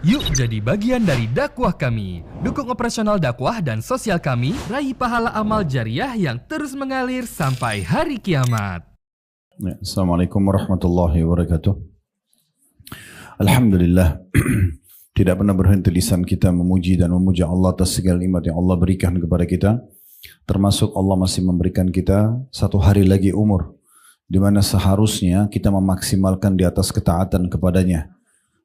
Yuk jadi bagian dari dakwah kami. Dukung operasional dakwah dan sosial kami, raih pahala amal jariah yang terus mengalir sampai hari kiamat. Assalamualaikum warahmatullahi wabarakatuh. Alhamdulillah, tidak pernah berhenti lisan kita memuji dan memuja Allah atas segala nikmat yang Allah berikan kepada kita. Termasuk Allah masih memberikan kita satu hari lagi umur, di mana seharusnya kita memaksimalkan di atas ketaatan kepadanya.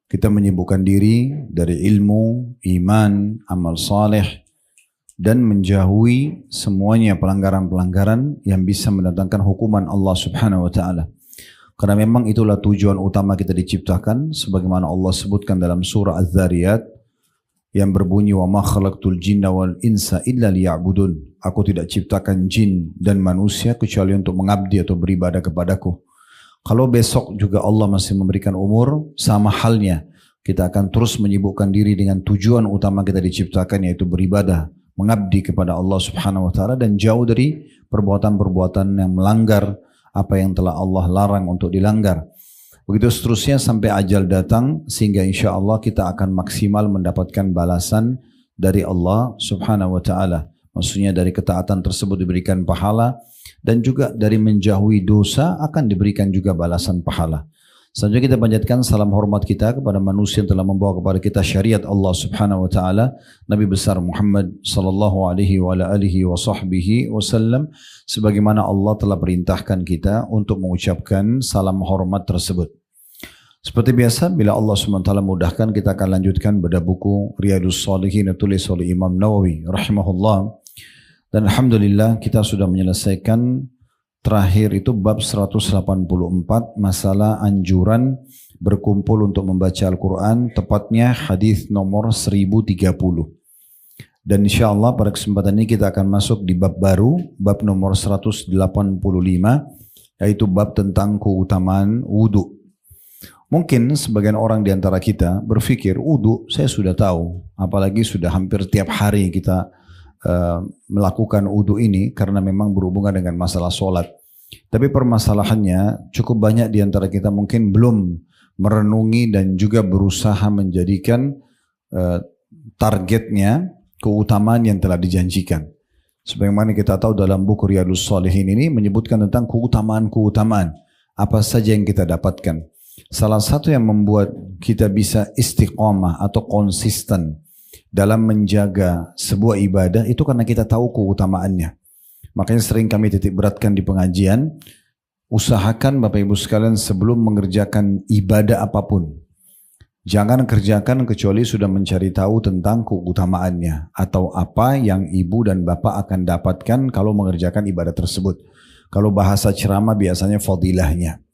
Kita menyibukkan diri dari ilmu, iman, amal saleh, dan menjauhi semuanya pelanggaran-pelanggaran yang bisa mendatangkan hukuman Allah subhanahu wa ta'ala. Karena memang itulah tujuan utama kita diciptakan, sebagaimana Allah sebutkan dalam surah Az-Zariyat yang berbunyi, wa ma khalaqtul jinna wal insa illa liya'budun. Aku tidak ciptakan jin dan manusia kecuali untuk mengabdi atau beribadah kepadaku. Kalau besok juga Allah masih memberikan umur, sama halnya kita akan terus menyibukkan diri dengan tujuan utama kita diciptakan, yaitu beribadah, mengabdi kepada Allah subhanahu wa ta'ala, dan jauh dari perbuatan-perbuatan yang melanggar apa yang telah Allah larang untuk dilanggar. Begitu seterusnya sampai ajal datang, sehingga insya Allah kita akan maksimal mendapatkan balasan dari Allah subhanahu wa ta'ala. Maksudnya dari ketaatan tersebut diberikan pahala, dan juga dari menjauhi dosa akan diberikan juga balasan pahala. Selanjutnya kita panjatkan salam hormat kita kepada manusia yang telah membawa kepada kita syariat Allah subhanahu wa ta'ala, Nabi besar Muhammad sallallahu alaihi wa alihi wa sahbihi wasallam, sebagaimana Allah telah perintahkan kita untuk mengucapkan salam hormat tersebut. Seperti biasa, bila Allah subhanahu wa ta'ala mudahkan, kita akan lanjutkan pada buku Riyadhus Shalihin tulis oleh Imam Nawawi rahimahullah. Dan Alhamdulillah kita sudah menyelesaikan terakhir itu bab 184, masalah anjuran berkumpul untuk membaca Al-Quran, tepatnya hadis nomor 1030. Dan insyaAllah pada kesempatan ini kita akan masuk di bab baru, bab nomor 185, yaitu bab tentang keutamaan wudu. Mungkin sebagian orang di antara kita berpikir, wudu saya sudah tahu, apalagi sudah hampir tiap hari kita melakukan wudu ini karena memang berhubungan dengan masalah solat. Tapi permasalahannya cukup banyak di antara kita mungkin belum merenungi dan juga berusaha menjadikan targetnya keutamaan yang telah dijanjikan. Sebagaimana kita tahu dalam buku Riyadhus Shalihin ini menyebutkan tentang keutamaan-keutamaan apa saja yang kita dapatkan. Salah satu yang membuat kita bisa istiqamah atau konsisten dalam menjaga sebuah ibadah itu karena kita tahu keutamaannya. Makanya sering kami titik beratkan di pengajian, usahakan Bapak Ibu sekalian sebelum mengerjakan ibadah apapun, jangan kerjakan kecuali sudah mencari tahu tentang keutamaannya atau apa yang ibu dan bapak akan dapatkan kalau mengerjakan ibadah tersebut. Kalau bahasa ceramah biasanya fadilahnya.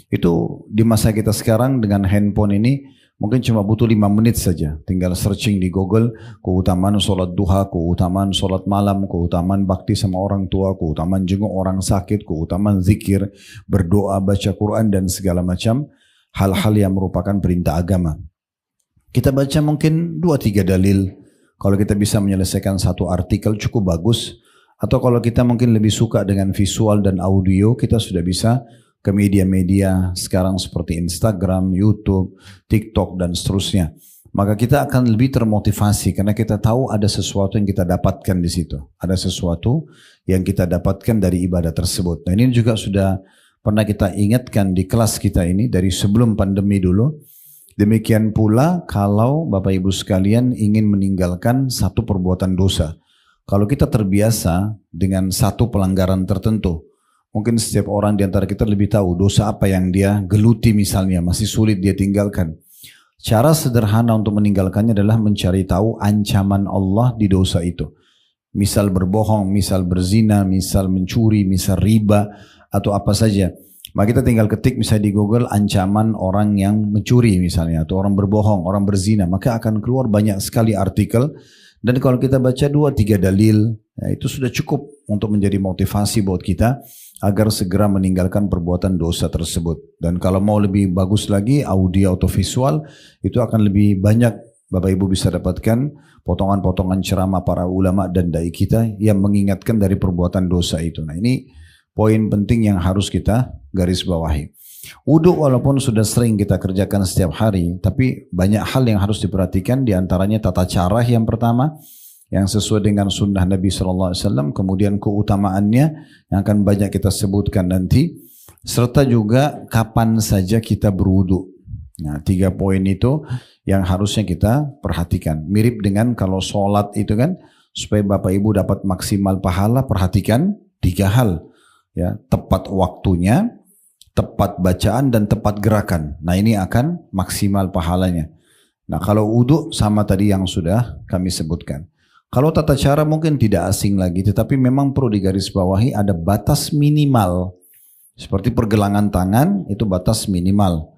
Itu di masa kita sekarang dengan handphone ini mungkin cuma butuh 5 menit saja. Tinggal searching di Google, keutamaan sholat duha, keutamaan sholat malam, keutamaan bakti sama orang tua, keutamaan jenguk orang sakit, keutamaan zikir, berdoa, baca Quran, dan segala macam hal-hal yang merupakan perintah agama. Kita baca mungkin 2-3 dalil. Kalau kita bisa menyelesaikan satu artikel cukup bagus. Atau kalau kita mungkin lebih suka dengan visual dan audio, kita sudah bisa ke media-media sekarang seperti Instagram, YouTube, TikTok, dan seterusnya. Maka kita akan lebih termotivasi karena kita tahu ada sesuatu yang kita dapatkan di situ. Ada sesuatu yang kita dapatkan dari ibadah tersebut. Nah, ini juga sudah pernah kita ingatkan di kelas kita ini dari sebelum pandemi dulu. Demikian pula kalau Bapak Ibu sekalian ingin meninggalkan satu perbuatan dosa. Kalau kita terbiasa dengan satu pelanggaran tertentu, mungkin setiap orang di antara kita lebih tahu dosa apa yang dia geluti misalnya, masih sulit dia tinggalkan. Cara sederhana untuk meninggalkannya adalah mencari tahu ancaman Allah di dosa itu. Misal berbohong, misal berzina, misal mencuri, misal riba, atau apa saja. Maka kita tinggal ketik misalnya di Google ancaman orang yang mencuri misalnya, atau orang berbohong, orang berzina. Maka akan keluar banyak sekali artikel. Dan kalau kita baca 2-3 dalil, ya itu sudah cukup untuk menjadi motivasi buat kita agar segera meninggalkan perbuatan dosa tersebut. Dan kalau mau lebih bagus lagi, audio atau visual, itu akan lebih banyak Bapak Ibu bisa dapatkan potongan-potongan ceramah para ulama dan dai kita yang mengingatkan dari perbuatan dosa itu. Nah, ini poin penting yang harus kita garis bawahi. Wudhu walaupun sudah sering kita kerjakan setiap hari, tapi banyak hal yang harus diperhatikan, diantaranya tata cara yang pertama, yang sesuai dengan sunnah Nabi SAW, kemudian keutamaannya yang akan banyak kita sebutkan nanti, serta juga kapan saja kita berwudhu. Nah, 3 poin itu yang harusnya kita perhatikan. Mirip dengan kalau sholat itu kan, supaya Bapak Ibu dapat maksimal pahala, perhatikan 3 hal. Ya, tepat waktunya, tepat bacaan, dan tepat gerakan. Nah, ini akan maksimal pahalanya. Nah, kalau wudhu sama tadi yang sudah kami sebutkan. Kalau tata cara mungkin tidak asing lagi, tetapi memang perlu digarisbawahi ada batas minimal. Seperti pergelangan tangan, itu batas minimal.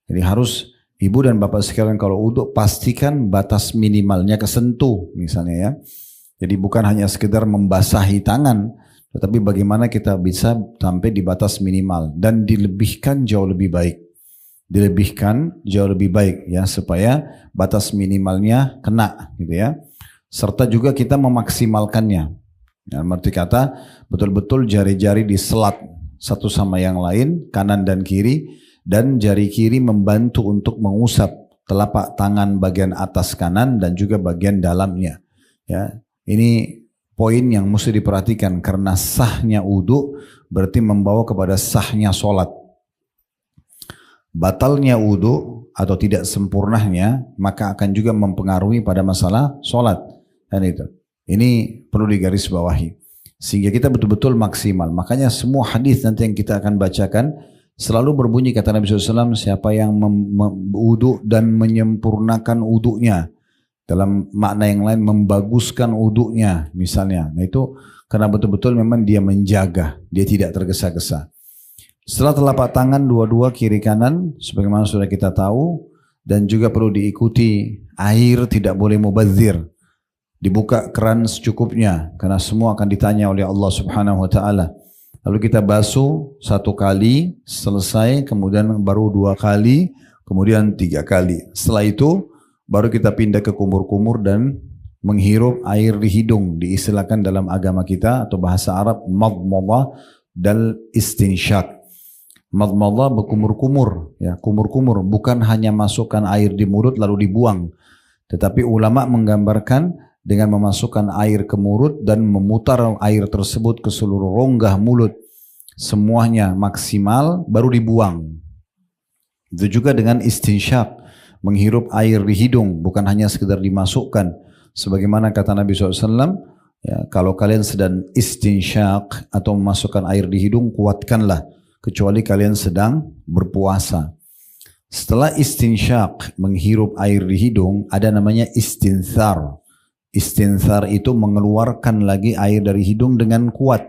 Jadi harus ibu dan bapak sekalian kalau wudhu pastikan batas minimalnya kesentuh misalnya ya. Jadi bukan hanya sekedar membasahi tangan, tetapi bagaimana kita bisa sampai di batas minimal dan dilebihkan jauh lebih baik. Dilebihkan jauh lebih baik ya supaya batas minimalnya kena gitu ya. Serta juga kita memaksimalkannya. Ya, arti kata betul-betul jari-jari diselat satu sama yang lain, kanan dan kiri, dan jari kiri membantu untuk mengusap telapak tangan bagian atas kanan dan juga bagian dalamnya. Ya, ini poin yang mesti diperhatikan karena sahnya wudhu berarti membawa kepada sahnya sholat. Batalnya wudhu atau tidak sempurnanya maka akan juga mempengaruhi pada masalah sholat. Dan itu, ini perlu digarisbawahi sehingga kita betul-betul maksimal. Makanya semua hadis nanti yang kita akan bacakan selalu berbunyi kata Nabi SAW, siapa yang wudhu dan menyempurnakan wudhunya, dalam makna yang lain membaguskan wudhunya misalnya. Nah itu karena betul-betul memang dia menjaga, dia tidak tergesa-gesa. Setelah telapak tangan dua-dua kiri kanan, sebagaimana sudah kita tahu, dan juga perlu diikuti air tidak boleh mubadzir. Dibuka keran secukupnya, karena semua akan ditanya oleh Allah Subhanahu Wa Taala. Lalu kita basuh 1 kali, selesai, kemudian baru 2 kali, kemudian 3 kali. Setelah itu baru kita pindah ke kumur-kumur dan menghirup air di hidung. Diistilahkan dalam agama kita atau bahasa Arab madmadah dan istinshaq. Madmadah berkumur-kumur, ya, kumur-kumur bukan hanya masukkan air di mulut lalu dibuang, tetapi ulama menggambarkan dengan memasukkan air ke mulut dan memutar air tersebut ke seluruh rongga mulut, semuanya maksimal baru dibuang. Itu juga dengan istinsyaq, menghirup air di hidung, bukan hanya sekedar dimasukkan. Sebagaimana kata Nabi SAW, ya, kalau kalian sedang istinsyaq atau memasukkan air di hidung, kuatkanlah, kecuali kalian sedang berpuasa. Setelah istinsyaq, menghirup air di hidung, ada namanya istinthar. Istinthar itu mengeluarkan lagi air dari hidung dengan kuat,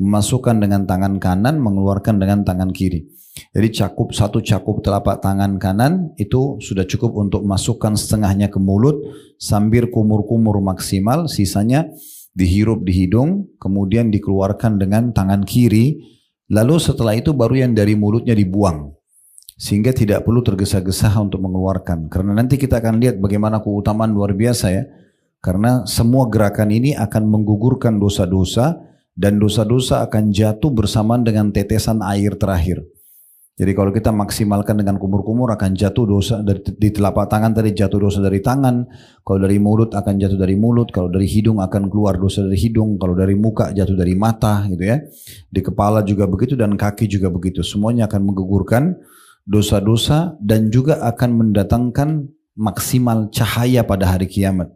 memasukkan dengan tangan kanan, mengeluarkan dengan tangan kiri. Jadi satu cakup telapak tangan kanan itu sudah cukup untuk masukkan setengahnya ke mulut sambil kumur-kumur maksimal, sisanya dihirup di hidung, kemudian dikeluarkan dengan tangan kiri, lalu setelah itu baru yang dari mulutnya dibuang. Sehingga tidak perlu tergesa-gesa untuk mengeluarkan. Karena nanti kita akan lihat bagaimana keutamaan luar biasa ya. Karena semua gerakan ini akan menggugurkan dosa-dosa dan dosa-dosa akan jatuh bersamaan dengan tetesan air terakhir. Jadi kalau kita maksimalkan dengan kumur-kumur akan jatuh dosa di telapak tangan tadi jatuh dosa dari tangan, kalau dari mulut akan jatuh dari mulut, kalau dari hidung akan keluar dosa dari hidung, kalau dari muka jatuh dari mata gitu ya. Di kepala juga begitu dan kaki juga begitu. Semuanya akan menggugurkan dosa-dosa dan juga akan mendatangkan maksimal cahaya pada hari kiamat.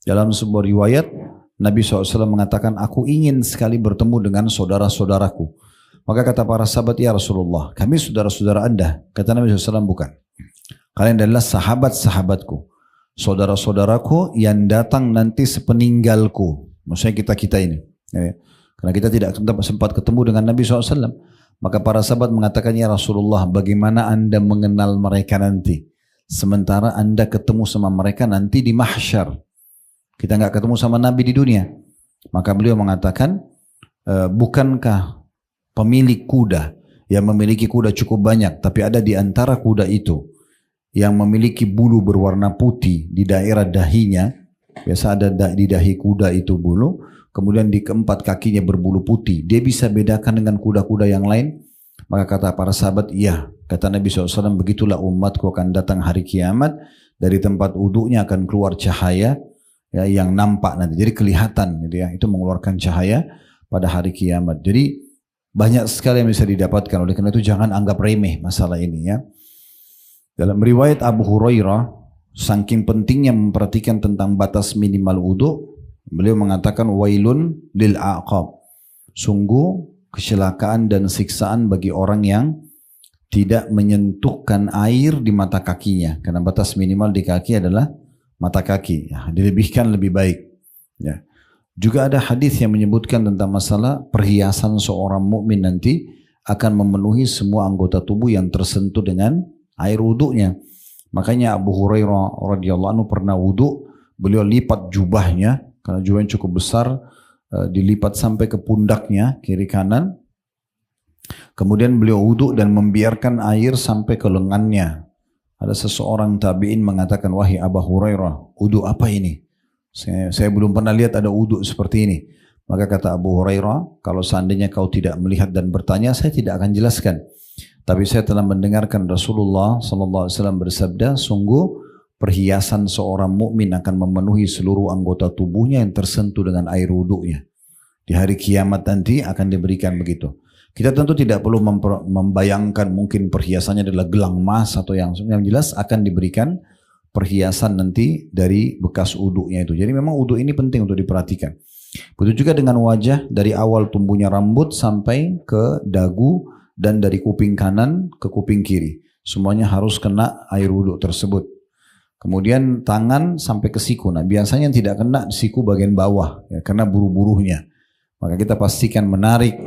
Dalam sebuah riwayat, Nabi SAW mengatakan, aku ingin sekali bertemu dengan saudara-saudaraku. Maka kata para sahabat, ya Rasulullah, kami saudara-saudara Anda. Kata Nabi SAW, bukan. Kalian adalah sahabat-sahabatku. Saudara-saudaraku yang datang nanti sepeninggalku. Maksudnya kita-kita ini. Karena kita tidak sempat ketemu dengan Nabi SAW. Maka para sahabat mengatakan, ya Rasulullah, bagaimana Anda mengenal mereka nanti? Sementara Anda ketemu sama mereka nanti di mahsyar. Kita nggak ketemu sama Nabi di dunia. Maka beliau mengatakan, bukankah pemilik kuda yang memiliki kuda cukup banyak, tapi ada di antara kuda itu yang memiliki bulu berwarna putih di daerah dahinya, biasa ada di dahi kuda itu bulu, kemudian di keempat kakinya berbulu putih. Dia bisa bedakan dengan kuda-kuda yang lain. Maka kata para sahabat, iya. Kata Nabi SAW, begitulah umatku akan datang hari kiamat, dari tempat wudhunya akan keluar cahaya ya, yang nampak nanti. Jadi kelihatan gitu ya, itu mengeluarkan cahaya pada hari kiamat. Jadi banyak sekali yang bisa didapatkan. Oleh karena itu jangan anggap remeh masalah ini ya. Dalam riwayat Abu Hurairah, saking pentingnya memperhatikan tentang batas minimal wudhu, beliau mengatakan wailun lil aqab. Sungguh kecelakaan dan siksaan bagi orang yang tidak menyentuhkan air di mata kakinya. Karena batas minimal di kaki adalah mata kaki. Ya, dilebihkan lebih baik. Ya. Juga ada hadis yang menyebutkan tentang masalah perhiasan seorang mukmin nanti akan memenuhi semua anggota tubuh yang tersentuh dengan air wudhunya. Makanya Abu Hurairah radhiyallahu anhu pernah wudhu, beliau lipat jubahnya karena jubahnya cukup besar, dilipat sampai ke pundaknya kiri kanan. Kemudian beliau wudhu dan membiarkan air sampai ke lengannya. Ada seseorang tabi'in mengatakan, wahai Abu Hurairah, wudhu apa ini? Saya belum pernah lihat ada wudhu seperti ini. Maka kata Abu Hurairah, kalau seandainya kau tidak melihat dan bertanya, saya tidak akan jelaskan. Tapi saya telah mendengarkan Rasulullah SAW bersabda, sungguh perhiasan seorang mukmin akan memenuhi seluruh anggota tubuhnya yang tersentuh dengan air wudhunya. Di hari kiamat nanti akan diberikan begitu. Kita tentu tidak perlu membayangkan mungkin perhiasannya adalah gelang emas atau yang jelas akan diberikan perhiasan nanti dari bekas wudhunya itu. Jadi memang wudhu ini penting untuk diperhatikan. Begitu juga dengan wajah, dari awal tumbuhnya rambut sampai ke dagu dan dari kuping kanan ke kuping kiri. Semuanya harus kena air wudhu tersebut. Kemudian tangan sampai ke siku. Nah biasanya yang tidak kena siku bagian bawah ya, karena buru-buruhnya. Maka kita pastikan menarik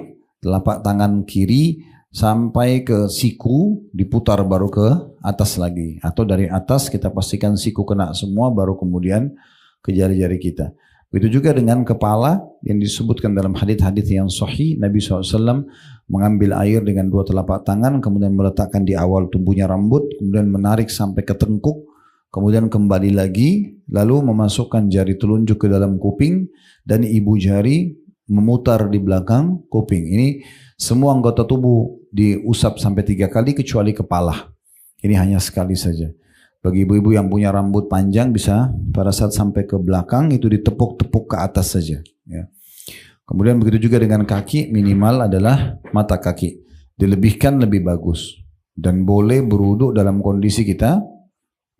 telapak tangan kiri sampai ke siku, diputar baru ke atas lagi. Atau dari atas kita pastikan siku kena semua, baru kemudian ke jari-jari kita. Begitu juga dengan kepala yang disebutkan dalam hadis-hadis yang sahih, Nabi SAW mengambil air dengan dua telapak tangan, kemudian meletakkan di awal tumbuhnya rambut, kemudian menarik sampai ke tengkuk, kemudian kembali lagi, lalu memasukkan jari telunjuk ke dalam kuping, dan ibu jari memutar di belakang kuping. Ini semua anggota tubuh diusap sampai 3 kali kecuali kepala. Ini hanya sekali saja. Bagi ibu-ibu yang punya rambut panjang bisa pada saat sampai ke belakang itu ditepuk-tepuk ke atas saja. Ya. Kemudian begitu juga dengan kaki, minimal adalah mata kaki. Dilebihkan lebih bagus. Dan boleh berwudhu dalam kondisi kita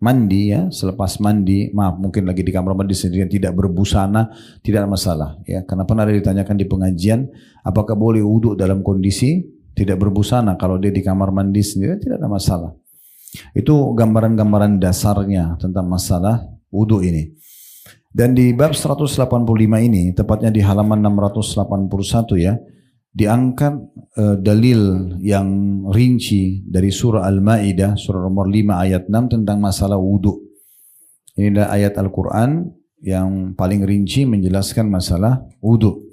mandi ya, selepas mandi, maaf mungkin lagi di kamar mandi sendirian tidak berbusana, tidak ada masalah ya. Karena pernah ada ditanyakan di pengajian, apakah boleh wudhu dalam kondisi tidak berbusana? Kalau dia di kamar mandi sendirian tidak ada masalah. Itu gambaran-gambaran dasarnya tentang masalah wudhu ini. Dan di bab 185 ini, tepatnya di halaman 681 ya, diangkat dalil yang rinci dari surah Al-Ma'idah, surah nomor 5 ayat 6 tentang masalah wudhu. Ini adalah ayat Al-Quran yang paling rinci menjelaskan masalah wudhu.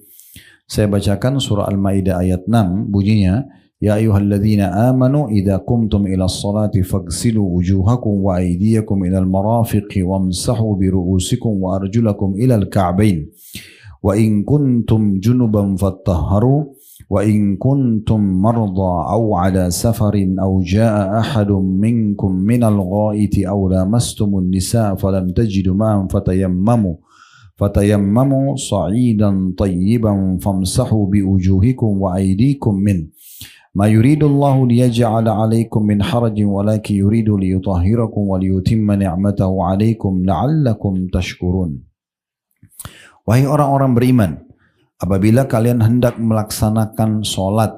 Saya bacakan surah Al-Ma'idah ayat 6, bunyinya, Ya ayyuhalladzina amanu idza qumtum ila sholati faghsilu wujuhakum wa aydiyakum ila al-marafiqi wamsahu bi ru'usikum wa arjulakum ila al-ka'bain wa in kuntum junuban fattahharu wa in kuntum marda aw ala safarin aw jaa ahadun minkum minal ghaiti aw lamastumun nisaa falam tajidu ma'an fatayammamu sa'idan tayyiban famsahu bi wujuhikum wa aydikum min Ma yuridullahu liyaj'ala 'alaikum min harajin walakin yuridu liyutahhirakum wa liyutimma ni'matahu 'alaikum la'allakum tashkurun. Wahai orang-orang beriman, apabila kalian hendak melaksanakan sholat,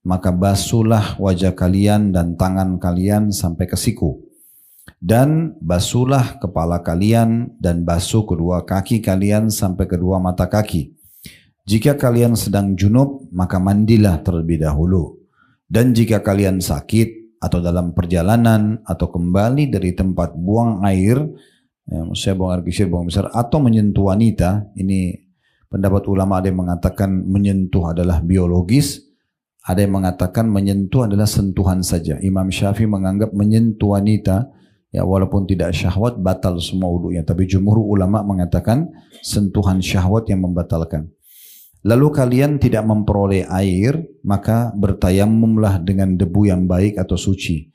maka basuhlah wajah kalian dan tangan kalian sampai ke siku. Dan basuhlah kepala kalian dan basuh kedua kaki kalian sampai kedua mata kaki. Jika kalian sedang junub, maka mandilah terlebih dahulu. Dan jika kalian sakit atau dalam perjalanan atau kembali dari tempat buang air, ya, maksudnya buang air kecil, buang besar, atau menyentuh wanita, ini pendapat ulama ada yang mengatakan menyentuh adalah biologis, ada yang mengatakan menyentuh adalah sentuhan saja. Imam Syafi'i menganggap menyentuh wanita, ya walaupun tidak syahwat, batal semua wudunya. Tapi jumhur ulama mengatakan sentuhan syahwat yang membatalkan. lalu kalian tidak memperoleh air, maka bertayamumlah dengan debu yang baik atau suci.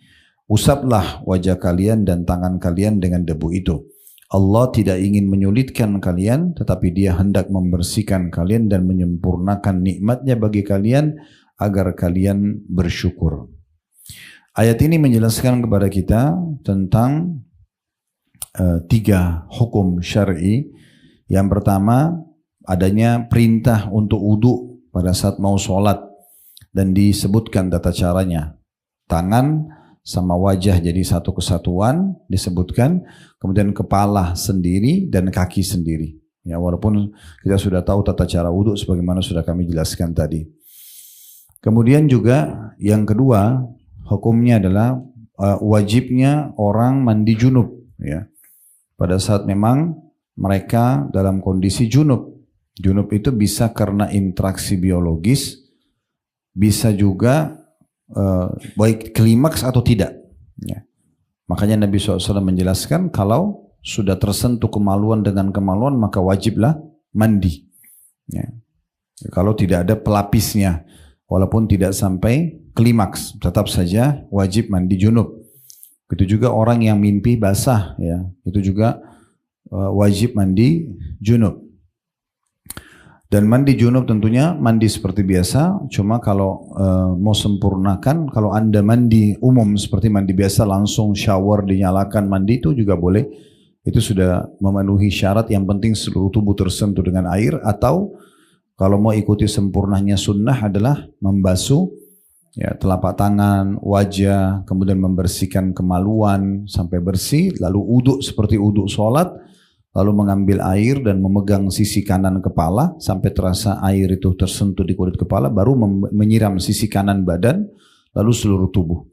Usaplah wajah kalian dan tangan kalian dengan debu itu. Allah tidak ingin menyulitkan kalian, tetapi Dia hendak membersihkan kalian dan menyempurnakan nikmatnya bagi kalian agar kalian bersyukur. Ayat ini menjelaskan kepada kita tentang 3 hukum syar'i. Yang pertama, adanya perintah untuk wudu pada saat mau sholat dan disebutkan tata caranya. Tangan sama wajah jadi satu kesatuan disebutkan, kemudian kepala sendiri dan kaki sendiri. Ya, walaupun kita sudah tahu tata cara wudu sebagaimana sudah kami jelaskan tadi. Kemudian juga yang kedua, hukumnya adalah wajibnya orang mandi junub. Ya, pada saat memang mereka dalam kondisi junub. Junub itu bisa karena interaksi biologis, bisa juga baik klimaks atau tidak. Ya. Makanya Nabi SAW menjelaskan kalau sudah tersentuh kemaluan dengan kemaluan maka wajiblah mandi. Ya. Kalau tidak ada pelapisnya, walaupun tidak sampai klimaks, tetap saja wajib mandi junub. Itu juga orang yang mimpi basah, ya, itu juga wajib mandi junub. Dan mandi junub tentunya mandi seperti biasa, cuma kalau mau sempurnakan, kalau Anda mandi umum seperti mandi biasa langsung shower dinyalakan mandi itu juga boleh. Itu sudah memenuhi syarat, yang penting seluruh tubuh tersentuh dengan air. Atau kalau mau ikuti sempurnanya sunnah adalah membasuh ya, telapak tangan, wajah, kemudian membersihkan kemaluan sampai bersih, lalu uduk seperti uduk sholat, lalu mengambil air dan memegang sisi kanan kepala sampai terasa air itu tersentuh di kulit kepala, baru menyiram sisi kanan badan, lalu seluruh tubuh.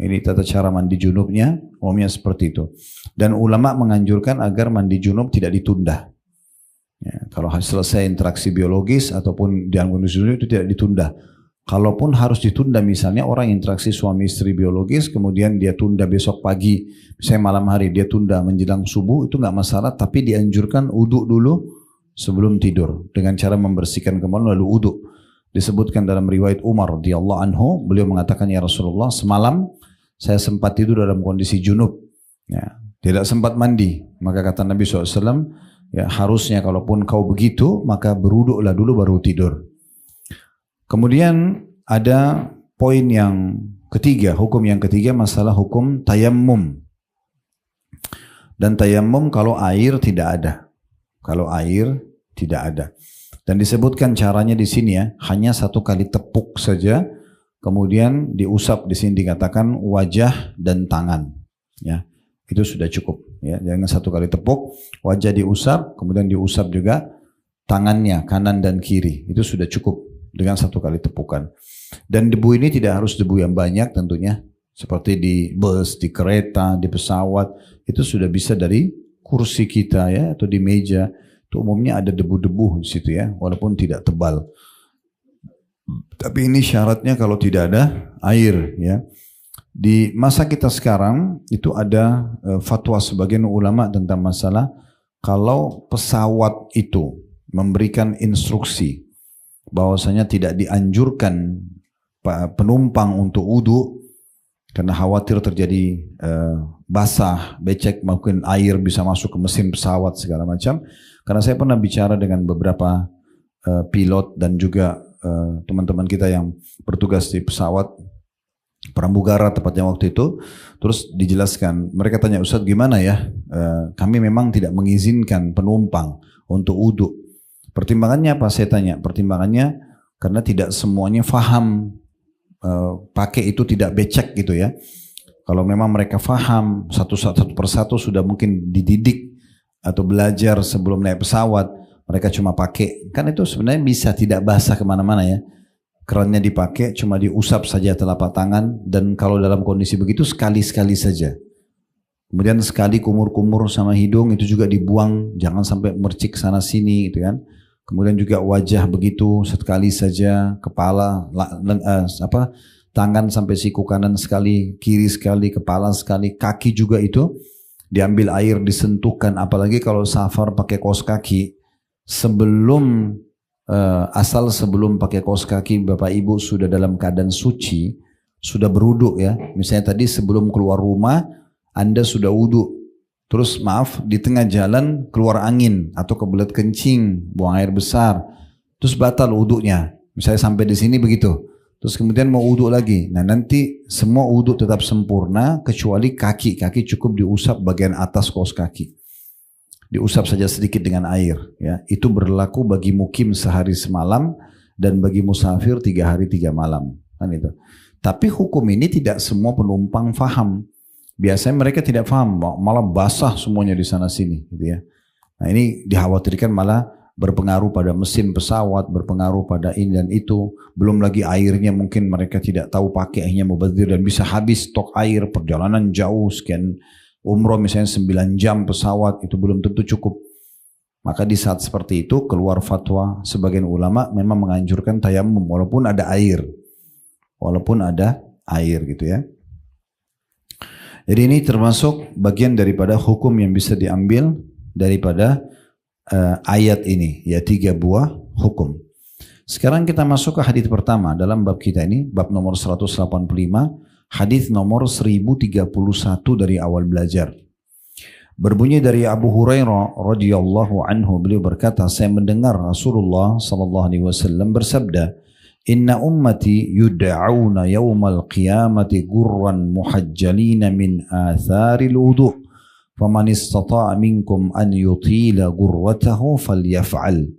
Ini tata cara mandi junubnya, umumnya seperti itu. Dan ulama menganjurkan agar mandi junub tidak ditunda. Ya, kalau selesai interaksi biologis ataupun dalam kondisi junub itu tidak ditunda. Kalaupun harus ditunda, misalnya orang interaksi suami istri biologis, kemudian dia tunda besok pagi, misalnya malam hari dia tunda menjelang subuh, itu nggak masalah, tapi dianjurkan uduk dulu sebelum tidur dengan cara membersihkan kemaluan lalu uduk. Disebutkan dalam riwayat Umar radhiyallahu anhu, beliau mengatakan, ya Rasulullah, semalam saya sempat tidur dalam kondisi junub, ya, tidak sempat mandi. Maka kata Nabi SAW, ya harusnya kalaupun kau begitu, maka beruduklah dulu baru tidur. Kemudian ada poin yang ketiga, hukum yang ketiga, masalah hukum tayammum. Dan tayammum kalau air tidak ada. Kalau air tidak ada. Dan disebutkan caranya di sini ya, hanya 1 kali tepuk saja, kemudian diusap, di sini dikatakan wajah dan tangan. Ya, itu sudah cukup. Ya, jangan 1 kali tepuk, wajah diusap, kemudian diusap juga tangannya kanan dan kiri. Itu sudah cukup dengan 1 kali tepukan. Dan debu ini tidak harus debu yang banyak tentunya, seperti di bus, di kereta, di pesawat, itu sudah bisa dari kursi kita ya, atau di meja. Itu umumnya ada debu-debu di situ ya, walaupun tidak tebal. Tapi ini syaratnya kalau tidak ada air ya. Di masa kita sekarang itu ada fatwa sebagian ulama tentang masalah kalau pesawat itu memberikan instruksi bahwasanya tidak dianjurkan penumpang untuk wudu karena khawatir terjadi basah, becek, mungkin air bisa masuk ke mesin pesawat segala macam. Karena saya pernah bicara dengan beberapa pilot dan juga teman-teman kita yang bertugas di pesawat pramugara tepatnya waktu itu, terus dijelaskan, mereka tanya, Ustadz gimana ya, kami memang tidak mengizinkan penumpang untuk wudu. Pertimbangannya apa? Saya tanya. Pertimbangannya karena tidak semuanya faham pakai itu tidak becek gitu ya. Kalau memang mereka faham satu persatu sudah mungkin dididik atau belajar sebelum naik pesawat, mereka cuma pakai. Kan itu sebenarnya bisa tidak basah kemana-mana ya. Kerannya dipakai, cuma diusap saja telapak tangan, dan kalau dalam kondisi begitu sekali-sekali saja. Kemudian sekali kumur-kumur sama hidung itu juga dibuang, jangan sampai mercik sana sini gitu kan. Kemudian juga wajah begitu sekali saja, kepala, tangan sampai siku kanan sekali, kiri sekali, kepala sekali, kaki juga itu diambil air disentuhkan. Apalagi kalau safar pakai kaos kaki, sebelum asal sebelum pakai kaos kaki Bapak Ibu sudah dalam keadaan suci, sudah berwudu ya. Misalnya tadi sebelum keluar rumah Anda sudah wudu, terus maaf di tengah jalan keluar angin atau kebelet kencing, buang air besar, terus batal wudunya. Misalnya sampai di sini begitu. Terus kemudian mau wudu lagi. Nah nanti semua wudu tetap sempurna kecuali kaki. Kaki cukup diusap bagian atas kaos kaki. Diusap saja sedikit dengan air. Ya. Itu berlaku bagi mukim sehari semalam dan bagi musafir 3 hari 3 malam. Kan itu. Tapi hukum ini tidak semua penumpang faham. Biasanya mereka tidak faham, malah basah semuanya di sana sini. Gitu ya. Nah ini dikhawatirkan malah berpengaruh pada mesin pesawat, berpengaruh pada ini dan itu. Belum lagi airnya mungkin mereka tidak tahu pakai, akhirnya mubazir dan bisa habis stok air, perjalanan jauh, sekian umroh misalnya 9 jam pesawat, itu belum tentu cukup. Maka di saat seperti itu keluar fatwa sebagian ulama memang menganjurkan tayamum walaupun ada air. Walaupun ada air gitu ya. Jadi ini termasuk bagian daripada hukum yang bisa diambil daripada ayat ini, ya 3 buah hukum. Sekarang kita masuk ke hadis pertama dalam bab kita ini, bab nomor 185, hadis nomor 1031 dari awal belajar. Berbunyi dari Abu Hurairah radhiyallahu anhu, beliau berkata, saya mendengar Rasulullah sallallahu alaihi wasallam bersabda, "Inna ummati yud'auna yawmal qiyamati gurran muhajjalina min atharil wudu'. Faman istata'a minkum an yutila gurratahu falyaf'al."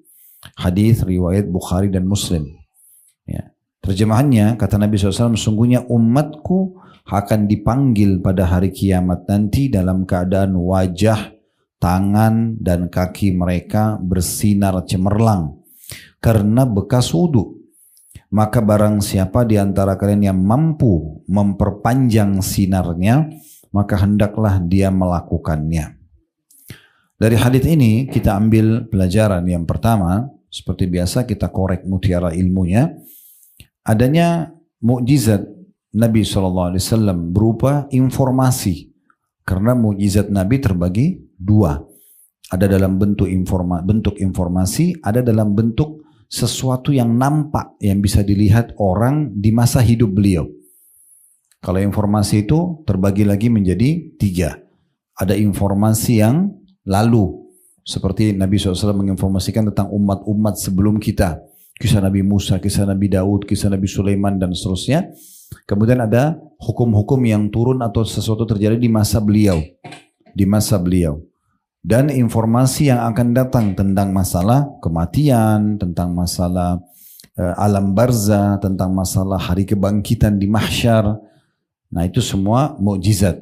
Hadis riwayat Bukhari dan Muslim. Ya. Terjemahannya kata Nabi SAW, sungguhnya umatku akan dipanggil pada hari kiamat nanti dalam keadaan wajah, tangan dan kaki mereka bersinar cemerlang karena bekas wudu. Maka barang siapa di antara kalian yang mampu memperpanjang sinarnya, maka hendaklah dia melakukannya. Dari hadits ini kita ambil pelajaran yang pertama, seperti biasa kita korek mutiara ilmunya, adanya mukjizat Nabi SAW berupa informasi. Karena mukjizat Nabi terbagi 2. Ada dalam bentuk informasi, ada dalam bentuk sesuatu yang nampak, yang bisa dilihat orang di masa hidup beliau. Kalau informasi itu terbagi lagi menjadi 3. Ada informasi yang lalu, seperti Nabi SAW menginformasikan tentang umat-umat sebelum kita. Kisah Nabi Musa, kisah Nabi Daud, kisah Nabi Sulaiman dan seterusnya. Kemudian ada hukum-hukum yang turun atau sesuatu terjadi di masa beliau. Dan informasi yang akan datang tentang masalah kematian, tentang masalah alam barzah, tentang masalah hari kebangkitan di mahsyar. Nah itu semua mukjizat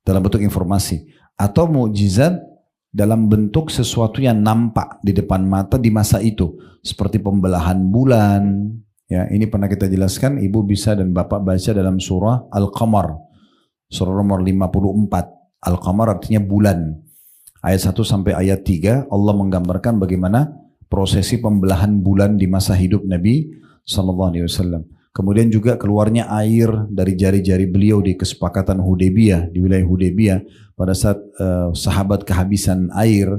dalam bentuk informasi. Atau mukjizat dalam bentuk sesuatu yang nampak di depan mata di masa itu. Seperti pembelahan bulan. Ya, ini pernah kita jelaskan, ibu bisa dan bapak baca dalam surah Al-Qamar. Surah nomor 54. Al-Qamar artinya bulan. Ayat 1 sampai ayat 3 Allah menggambarkan bagaimana prosesi pembelahan bulan di masa hidup Nabi SAW. Kemudian juga keluarnya air dari jari-jari beliau di kesepakatan Hudaybiyah, di wilayah Hudaybiyah pada saat sahabat kehabisan air.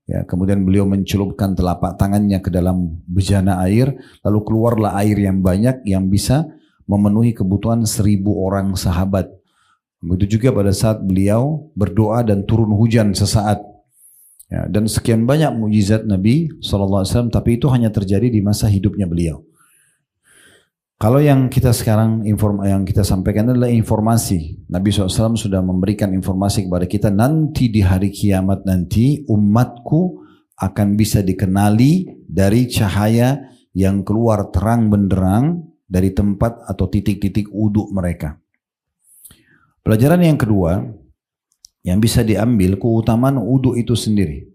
Ya, kemudian beliau mencelupkan telapak tangannya ke dalam bejana air, lalu keluarlah air yang banyak yang bisa memenuhi kebutuhan 1.000 orang sahabat. Begitu juga pada saat beliau berdoa dan turun hujan sesaat. Ya, dan sekian banyak mukjizat Nabi SAW, tapi itu hanya terjadi di masa hidupnya beliau. Kalau yang kita sekarang yang kita sampaikan adalah informasi. Nabi SAW sudah memberikan informasi kepada kita, nanti di hari kiamat nanti umatku akan bisa dikenali dari cahaya yang keluar terang benderang dari tempat atau titik-titik wudhu mereka. Pelajaran yang kedua yang bisa diambil, keutamaan wudhu itu sendiri.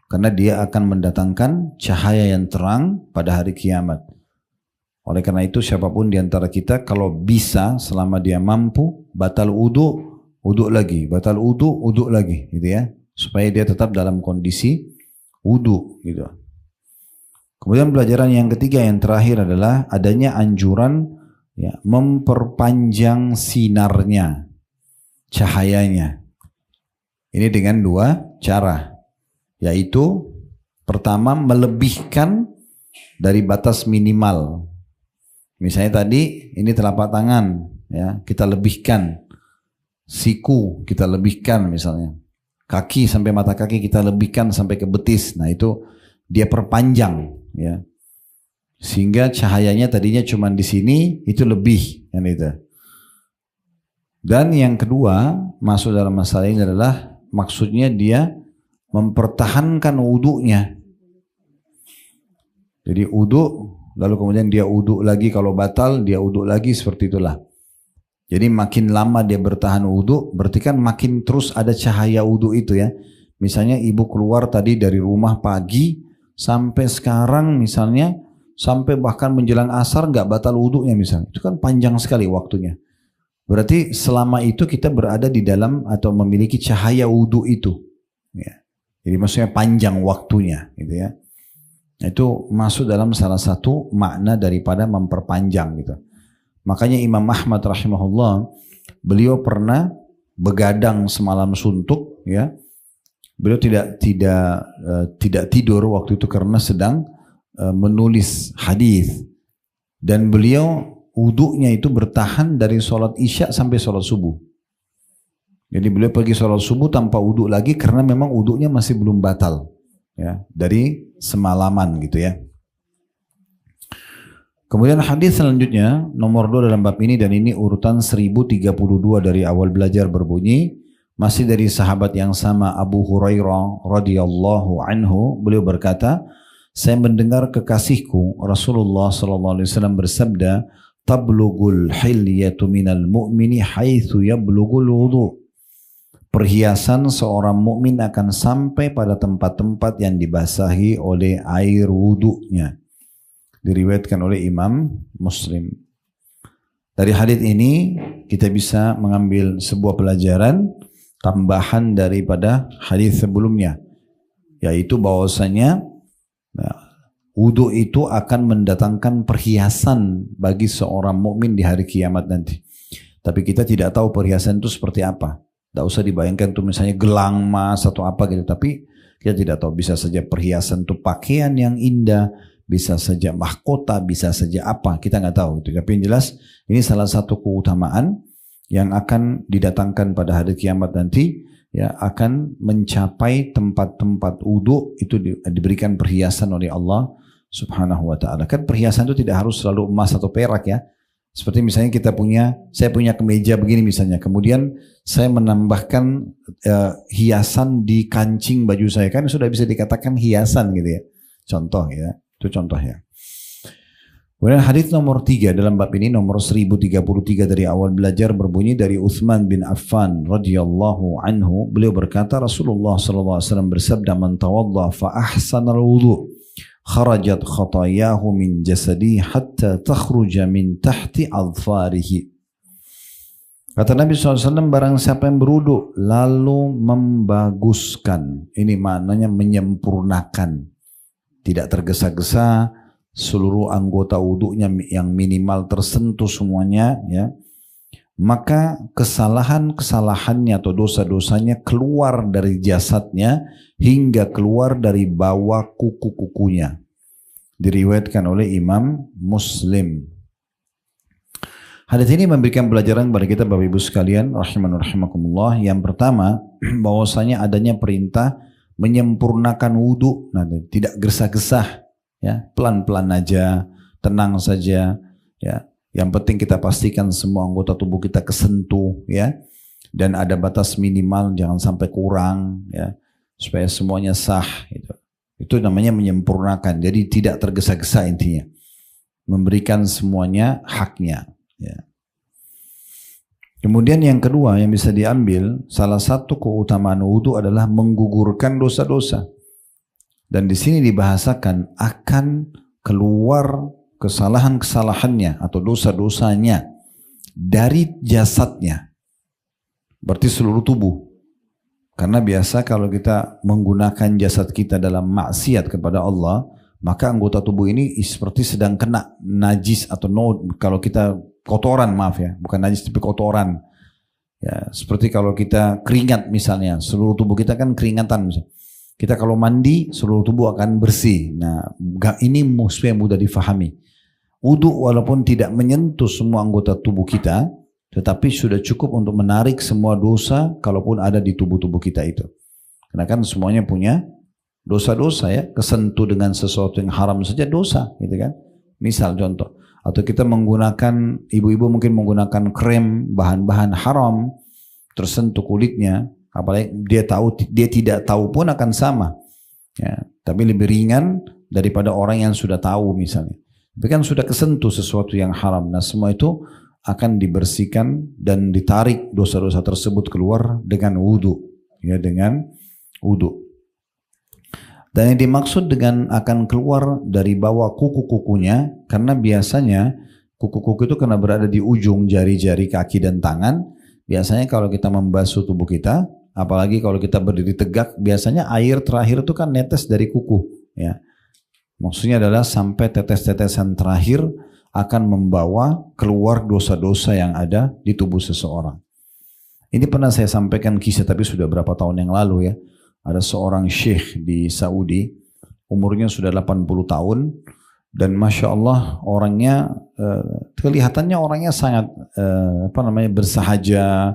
Karena dia akan mendatangkan cahaya yang terang pada hari kiamat. Oleh karena itu siapapun di antara kita kalau bisa selama dia mampu batal wudu, wudu lagi, batal wudu, wudu lagi, gitu ya, supaya dia tetap dalam kondisi wudu, gitu. Kemudian pelajaran yang ketiga yang terakhir adalah adanya anjuran ya, memperpanjang sinarnya, cahayanya. Ini dengan 2 cara, yaitu pertama melebihkan dari batas minimal. Misalnya tadi ini telapak tangan, ya kita lebihkan, siku kita lebihkan misalnya, kaki sampai mata kaki kita lebihkan sampai ke betis. Nah itu dia perpanjang, ya. Sehingga cahayanya tadinya cuma di sini, itu lebih, kan itu. Dan yang kedua masuk dalam masalah ini adalah maksudnya dia mempertahankan wudunya. Jadi wudu, lalu kemudian dia wudu lagi, kalau batal dia wudu lagi, seperti itulah. Jadi makin lama dia bertahan wudu, berarti kan makin terus ada cahaya wudu itu ya. Misalnya ibu keluar tadi dari rumah pagi sampai sekarang misalnya, sampai bahkan menjelang asar nggak batal wudunya misalnya, itu kan panjang sekali waktunya. Berarti selama itu kita berada di dalam atau memiliki cahaya wudu itu, ya. Jadi maksudnya panjang waktunya, gitu ya. Itu masuk dalam salah satu makna daripada memperpanjang gitu. Makanya Imam Ahmad rahimahullah, beliau pernah begadang semalam suntuk, ya. Beliau tidak tidur waktu itu karena sedang menulis hadis, dan beliau wudunya itu bertahan dari sholat isya sampai sholat subuh. Jadi beliau pergi sholat subuh tanpa wudu lagi karena memang wudunya masih belum batal, ya, dari semalaman gitu ya. Kemudian hadis selanjutnya nomor 2 dalam bab ini, dan ini urutan 1032 dari awal belajar, berbunyi masih dari sahabat yang sama, Abu Hurairah radhiyallahu anhu, beliau berkata, saya mendengar kekasihku Rasulullah sallallahu alaihi wasallam bersabda, tablugul hilyatu minal mu'mini haitsu yablugul wudu. Perhiasan seorang mukmin akan sampai pada tempat-tempat yang dibasahi oleh air wudunya. Diriwayatkan oleh Imam Muslim. Dari hadis ini kita bisa mengambil sebuah pelajaran tambahan daripada hadis sebelumnya, yaitu bahwasanya wudu itu akan mendatangkan perhiasan bagi seorang mukmin di hari kiamat nanti. Tapi kita tidak tahu perhiasan itu seperti apa. Tidak usah dibayangkan tuh misalnya gelang emas atau apa gitu. Tapi kita tidak tahu, bisa saja perhiasan itu pakaian yang indah, bisa saja mahkota, bisa saja apa, kita nggak tahu gitu. Tapi yang jelas ini salah satu keutamaan yang akan didatangkan pada hari kiamat nanti, ya, akan mencapai tempat-tempat wudu itu diberikan perhiasan oleh Allah Subhanahu wa ta'ala. Kan perhiasan itu tidak harus selalu emas atau perak ya. Seperti misalnya saya punya kemeja begini misalnya, kemudian saya menambahkan hiasan di kancing baju saya, kan sudah bisa dikatakan hiasan gitu ya. Contoh ya, itu contoh ya. Kemudian hadis nomor 3 dalam bab ini, nomor 1033 dari awal belajar, berbunyi dari Utsman bin Affan radhiyallahu anhu, beliau berkata, Rasulullah sallallahu alaihi wasallam bersabda, man tawadda fa ahsanal wudu kharajat khatayahu min jasadi hatta takhruja min tahti adfarihi. Kata Nabi SAW, barang siapa yang berwudu lalu membaguskan, ini maknanya menyempurnakan, tidak tergesa-gesa, seluruh anggota wudunya yang minimal tersentuh semuanya, ya, maka kesalahan-kesalahannya atau dosa-dosanya keluar dari jasadnya hingga keluar dari bawah kuku-kukunya. Diriwayatkan oleh Imam Muslim. Hadis ini memberikan pelajaran kepada kita Bapak Ibu sekalian rahiman rahimakumullah. Yang pertama, bahwasanya adanya perintah menyempurnakan wudu, nah, tidak gesa-gesa, ya, pelan-pelan aja, tenang saja, ya. Yang penting kita pastikan semua anggota tubuh kita kesentuh, ya, dan ada batas minimal, jangan sampai kurang, ya, supaya semuanya sah. Gitu. Itu namanya menyempurnakan. Jadi tidak tergesa-gesa intinya, memberikan semuanya haknya. Ya. Kemudian yang kedua yang bisa diambil, salah satu keutamaan wudu adalah menggugurkan dosa-dosa. Dan di sini dibahasakan akan keluar kesalahan-kesalahannya atau dosa-dosanya dari jasadnya. Berarti seluruh tubuh. Karena biasa kalau kita menggunakan jasad kita dalam maksiat kepada Allah, maka anggota tubuh ini seperti sedang kena najis atau kalau kita kotoran, maaf ya, bukan najis tapi kotoran. Ya, seperti kalau kita keringat misalnya, seluruh tubuh kita kan keringatan misalnya. Kita kalau mandi seluruh tubuh akan bersih. Nah, ini supaya mudah difahami. Wudu walaupun tidak menyentuh semua anggota tubuh kita, tetapi sudah cukup untuk menarik semua dosa kalaupun ada di tubuh-tubuh kita itu. Karena kan semuanya punya dosa-dosa ya, kesentuh dengan sesuatu yang haram saja dosa, gitu kan? Misal contoh, atau kita menggunakan, ibu-ibu mungkin menggunakan krem bahan-bahan haram, tersentuh kulitnya, apalagi dia tidak tahu pun akan sama, ya. Tapi lebih ringan daripada orang yang sudah tahu misalnya. Tapi kan sudah kesentuh sesuatu yang haram. Nah semua itu akan dibersihkan dan ditarik dosa-dosa tersebut keluar dengan wudu, ya, dengan wudu. Dan yang dimaksud dengan akan keluar dari bawah kuku-kukunya, karena biasanya kuku-kuku itu karena berada di ujung jari-jari kaki dan tangan. Biasanya kalau kita membasuh tubuh kita, apalagi kalau kita berdiri tegak, biasanya air terakhir itu kan netes dari kuku, ya. Maksudnya adalah sampai tetes-tetesan terakhir akan membawa keluar dosa-dosa yang ada di tubuh seseorang. Ini pernah saya sampaikan kisah tapi sudah berapa tahun yang lalu ya. Ada seorang syekh di Saudi, umurnya sudah 80 tahun dan Masya Allah orangnya kelihatannya orangnya sangat bersahaja,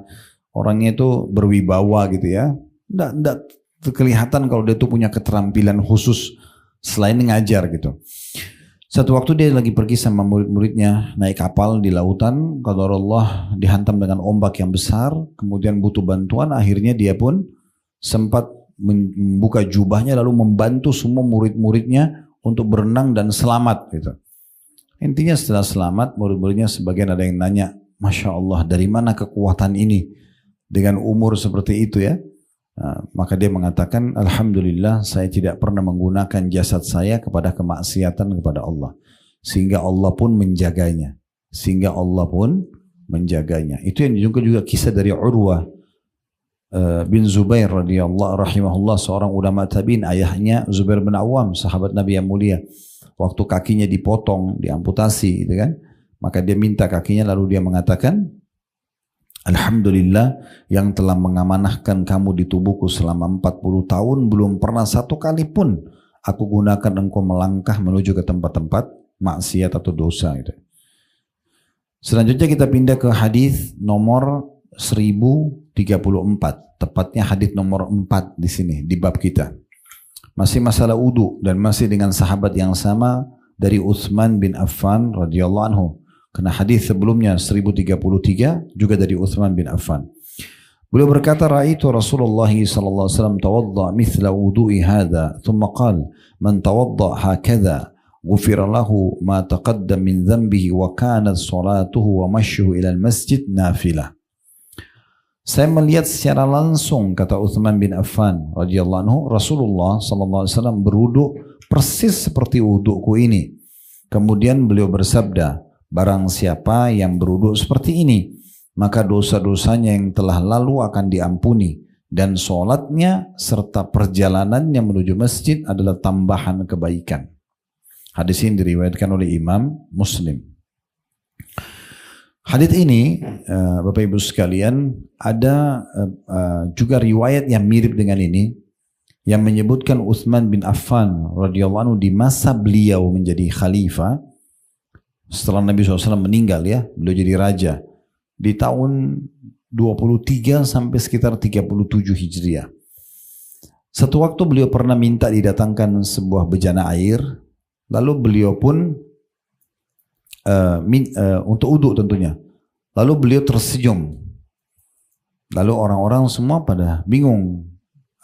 orangnya itu berwibawa gitu ya. Nggak kelihatan kalau dia itu punya keterampilan khusus selain ngajar gitu. Satu waktu dia lagi pergi sama murid-muridnya naik kapal di lautan, qadarullah dihantam dengan ombak yang besar, kemudian butuh bantuan, akhirnya dia pun sempat membuka jubahnya lalu membantu semua murid-muridnya untuk berenang dan selamat gitu. Intinya setelah selamat, murid-muridnya sebagian ada yang nanya, Masya Allah dari mana kekuatan ini dengan umur seperti itu ya. Nah, maka dia mengatakan, Alhamdulillah saya tidak pernah menggunakan jasad saya kepada kemaksiatan kepada Allah. Sehingga Allah pun menjaganya. Itu yang juga kisah dari Urwah bin Zubair radhiyallahu rahimahullah, seorang ulama tabi'in, ayahnya Zubair bin Awam, sahabat Nabi yang mulia. Waktu kakinya dipotong, diamputasi gitu kan. Maka dia minta kakinya lalu dia mengatakan, Alhamdulillah yang telah mengamanahkan kamu di tubuhku selama 40 tahun belum pernah satu kali pun aku gunakan engkau melangkah menuju ke tempat-tempat maksiat atau dosa itu. Selanjutnya kita pindah ke hadis nomor 1034, tepatnya hadis nomor 4 di sini di bab kita. Masih masalah wudu dan masih dengan sahabat yang sama dari Utsman bin Affan radhiyallahu anhu. Karena hadis sebelumnya 1033 juga dari Utsman bin Affan. Beliau berkata, "Ra'aitu Rasulullah sallallahu alaihi wasallam tawadda mithla wudu'i hadha, thumma qala, man tawadda hakadha, ghufira lahu ma taqaddam min dhanbihi wa kanat salatuhu wa mashyuhu ila al-masjid nafilah." Saya melihat secara langsung, kata Utsman bin Affan radhiyallahu anhu, Rasulullah sallallahu alaihi wasallam berwudu persis seperti wuduku ini. Kemudian beliau bersabda, barang siapa yang berwudu seperti ini, maka dosa-dosanya yang telah lalu akan diampuni, dan sholatnya serta perjalanannya menuju masjid adalah tambahan kebaikan. Hadis ini diriwayatkan oleh Imam Muslim. Hadis ini, Bapak Ibu sekalian, ada juga riwayat yang mirip dengan ini, yang menyebutkan Utsman bin Affan radhiyallahu anhu di masa beliau menjadi khalifah, setelah Nabi SAW meninggal ya, beliau jadi raja di tahun 23 sampai sekitar 37 Hijriah. Satu waktu beliau pernah minta didatangkan sebuah bejana air, lalu beliau pun untuk uduk tentunya. Lalu beliau tersenyum. Lalu orang-orang semua pada bingung.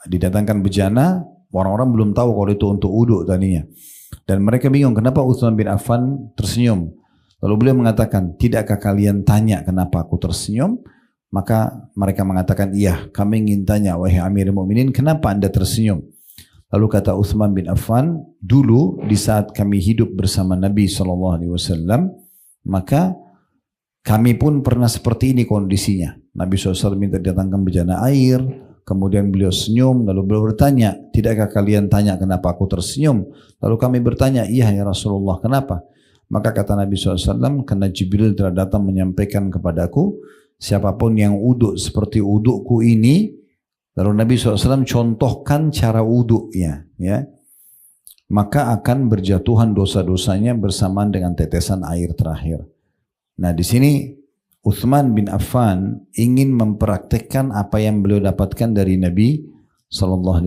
Didatangkan bejana, orang-orang belum tahu kalau itu untuk uduk tadinya. Dan mereka bingung kenapa Utsman bin Affan tersenyum. Lalu beliau mengatakan, tidakkah kalian tanya kenapa aku tersenyum? Maka mereka mengatakan, iya, kami ingin tanya, wahai Amirul Mukminin, kenapa anda tersenyum? Lalu kata Utsman bin Affan, dulu di saat kami hidup bersama Nabi SAW, maka kami pun pernah seperti ini kondisinya. Nabi SAW minta didatangkan bejana air, kemudian beliau senyum, lalu beliau bertanya, tidakkah kalian tanya kenapa aku tersenyum? Lalu kami bertanya, iya ya Rasulullah, kenapa? Maka kata Nabi SAW, karena Jibril telah datang menyampaikan kepadaku, siapapun yang uduk seperti udukku ini, lalu Nabi SAW contohkan cara wudhunya, ya, maka akan berjatuhan dosa-dosanya bersamaan dengan tetesan air terakhir. Nah, di sini Uthman bin Affan ingin mempraktikkan apa yang beliau dapatkan dari Nabi SAW,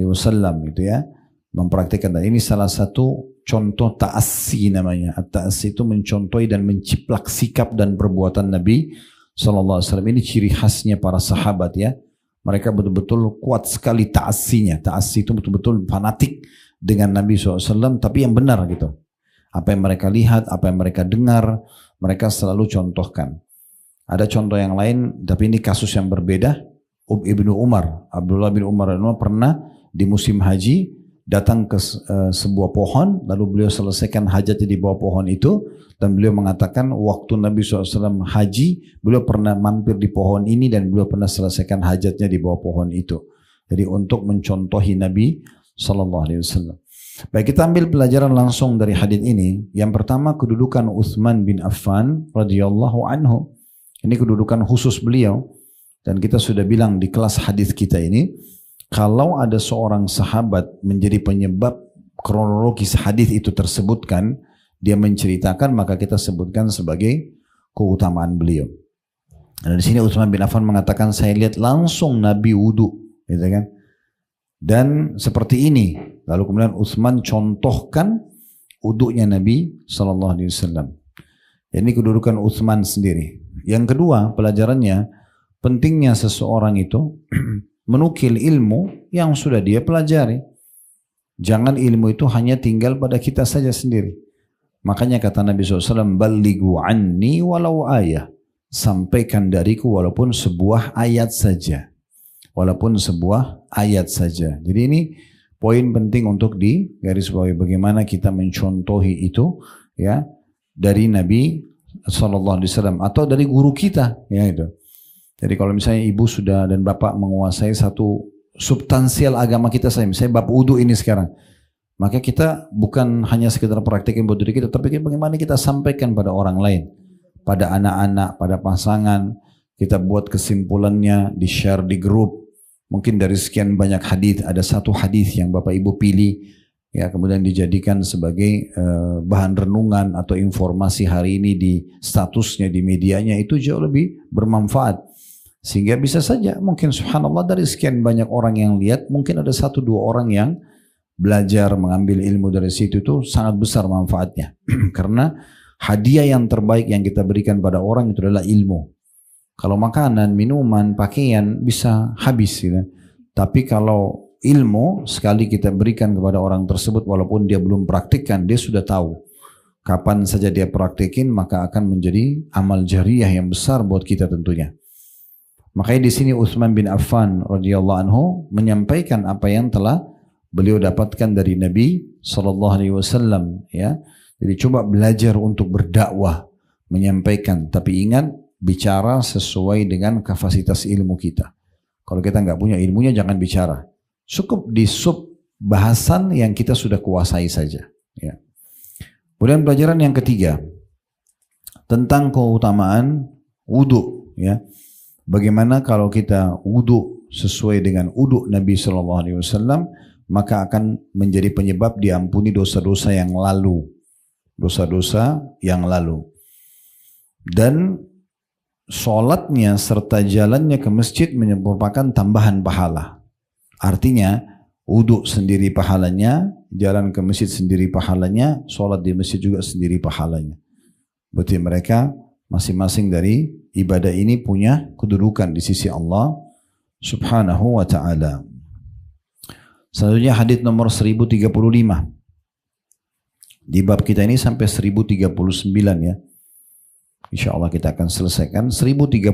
gitu ya, mempraktikkan. Dan ini salah satu contoh ta'assi namanya. Ta'assi itu mencontohi dan menciplak sikap dan perbuatan Nabi SAW. Ini ciri khasnya para sahabat, ya. Mereka betul-betul kuat sekali ta'assinya. Ta'assi itu betul-betul fanatik dengan Nabi SAW, tapi yang benar gitu. Apa yang mereka lihat, apa yang mereka dengar, mereka selalu contohkan. Ada contoh yang lain, tapi ini kasus yang berbeda. Ibnu Umar, Abdullah bin Umar pernah di musim haji datang ke sebuah pohon, lalu beliau selesaikan hajatnya di bawah pohon itu, dan beliau mengatakan waktu Nabi SAW haji, beliau pernah mampir di pohon ini dan beliau pernah selesaikan hajatnya di bawah pohon itu. Jadi untuk mencontohi Nabi SAW. Baik, kita ambil pelajaran langsung dari hadis ini. Yang pertama, kedudukan Uthman bin Affan radhiyallahu anhu. Ini kedudukan khusus beliau. Dan kita sudah bilang di kelas hadis kita ini, kalau ada seorang sahabat menjadi penyebab kronologis hadis itu tersebutkan, dia menceritakan, maka kita sebutkan sebagai keutamaan beliau. Dan di sini Utsman bin Affan mengatakan, saya lihat langsung Nabi wudu, gitu kan? Dan seperti ini. Lalu kemudian Utsman contohkan wudunya Nabi SAW. Ini kedudukan Utsman sendiri. Yang kedua, pelajarannya, pentingnya seseorang itu menukil ilmu yang sudah dia pelajari. Jangan ilmu itu hanya tinggal pada kita saja sendiri. Makanya kata Nabi SAW, balighu anni walau ayah. Sampaikan dariku walaupun sebuah ayat saja. Walaupun sebuah ayat saja. Jadi ini poin penting untuk digarisbawahi, bagaimana kita mencontohi itu, ya, dari Nabi SAW atau dari guru kita, ya itu. Jadi kalau misalnya ibu sudah dan bapak menguasai satu substansial agama kita, misalnya bab wudu ini sekarang, maka kita bukan hanya sekedar praktekin buat diri kita, tapi bagaimana kita sampaikan pada orang lain, pada anak-anak, pada pasangan. Kita buat kesimpulannya, di share di grup. Mungkin dari sekian banyak hadis ada satu hadis yang bapak ibu pilih, ya, kemudian dijadikan sebagai bahan renungan atau informasi hari ini di statusnya, di medianya, itu jauh lebih bermanfaat. Sehingga bisa saja mungkin subhanallah dari sekian banyak orang yang lihat, mungkin ada 1-2 orang yang belajar mengambil ilmu dari situ, itu sangat besar manfaatnya. Karena hadiah yang terbaik yang kita berikan pada orang itu adalah ilmu. Kalau makanan, minuman, pakaian bisa habis, gitu. Tapi kalau ilmu sekali kita berikan kepada orang tersebut, walaupun dia belum praktikkan, dia sudah tahu. Kapan saja dia praktikin, maka akan menjadi amal jariah yang besar buat kita tentunya. Makanya di sini Utsman bin Affan radhiyallahu anhu menyampaikan apa yang telah beliau dapatkan dari Nabi SAW, ya. Jadi coba belajar untuk berdakwah, menyampaikan, tapi ingat bicara sesuai dengan kapasitas ilmu kita. Kalau kita nggak punya ilmunya, jangan bicara. Cukup di sub bahasan yang kita sudah kuasai saja. Ya. Kemudian pelajaran yang ketiga tentang keutamaan wudu. Ya. Bagaimana kalau kita wudu sesuai dengan wudu Nabi SAW, maka akan menjadi penyebab diampuni dosa-dosa yang lalu. Dosa-dosa yang lalu. Dan sholatnya serta jalannya ke masjid merupakan tambahan pahala. Artinya wudu sendiri pahalanya, jalan ke masjid sendiri pahalanya, sholat di masjid juga sendiri pahalanya. Berarti mereka masing-masing dari ibadah ini punya kedudukan di sisi Allah Subhanahu wa ta'ala. Selanjutnya hadis nomor 1035. Di bab kita ini sampai 1039, ya. Insya Allah kita akan selesaikan. 1035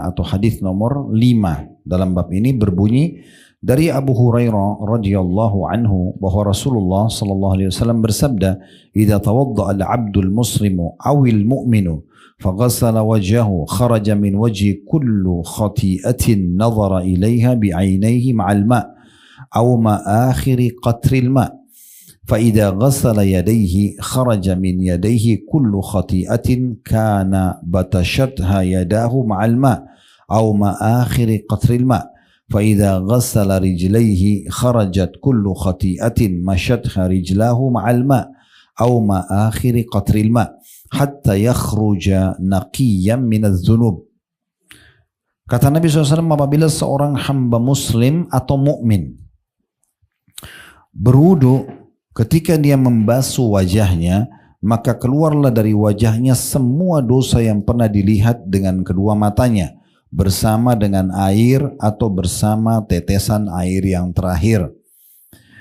atau hadis nomor 5 dalam bab ini berbunyi dari Abu Hurairah radhiyallahu anhu bahwa Rasulullah sallallahu alaihi wasallam bersabda, "Idza tawadda'a al-'abdul muslimu awil mu'minu faghassala wajhahu kharaja min wajhi kullu khati'atin nadhara ilaiha bi'ainaihi ma'al ma' aw ma akhiri qatril ma'." فإذا غسل يديه خرج من يديه كل خطيئة كان بتشتها يداه مع الماء أو مع آخر قطر الماء فإذا غسل رجليه خرجت كل خطيئة مشتها رجلاه مع الماء أو مع آخر قطر الماء حتى يخرج نقيا من الذنوب. Kata Nabi SAW, apabila seorang hamba muslim atau mukmin berwudu, ketika dia membasuh wajahnya, maka keluarlah dari wajahnya semua dosa yang pernah dilihat dengan kedua matanya, bersama dengan air atau bersama tetesan air yang terakhir.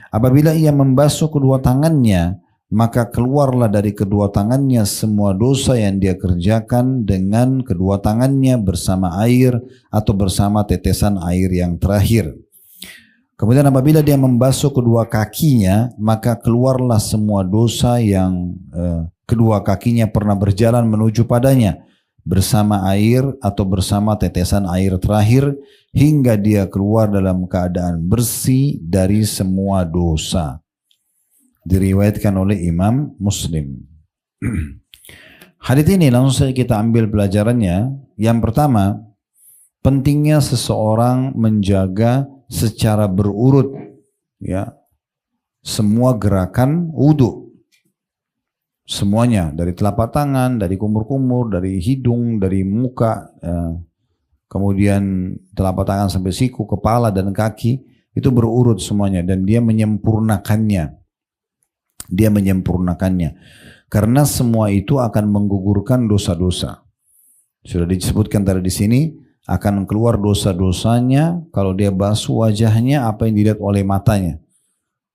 Apabila ia membasuh kedua tangannya, maka keluarlah dari kedua tangannya semua dosa yang dia kerjakan dengan kedua tangannya bersama air atau bersama tetesan air yang terakhir. Kemudian apabila dia membasuh kedua kakinya, maka keluarlah semua dosa yang kedua kakinya pernah berjalan menuju padanya, bersama air atau bersama tetesan air terakhir, hingga dia keluar dalam keadaan bersih dari semua dosa. Diriwayatkan oleh Imam Muslim. Hadits ini langsung saja kita ambil pelajarannya. Yang pertama, pentingnya seseorang menjaga secara berurut ya semua gerakan wudu, semuanya, dari telapak tangan, dari kumur-kumur, dari hidung, dari muka, kemudian telapak tangan sampai siku, kepala dan kaki, itu berurut semuanya, dan dia menyempurnakannya. Dia menyempurnakannya karena semua itu akan menggugurkan dosa-dosa. Sudah disebutkan tadi di sini, akan keluar dosa-dosanya kalau dia basuh wajahnya, apa yang dilihat oleh matanya.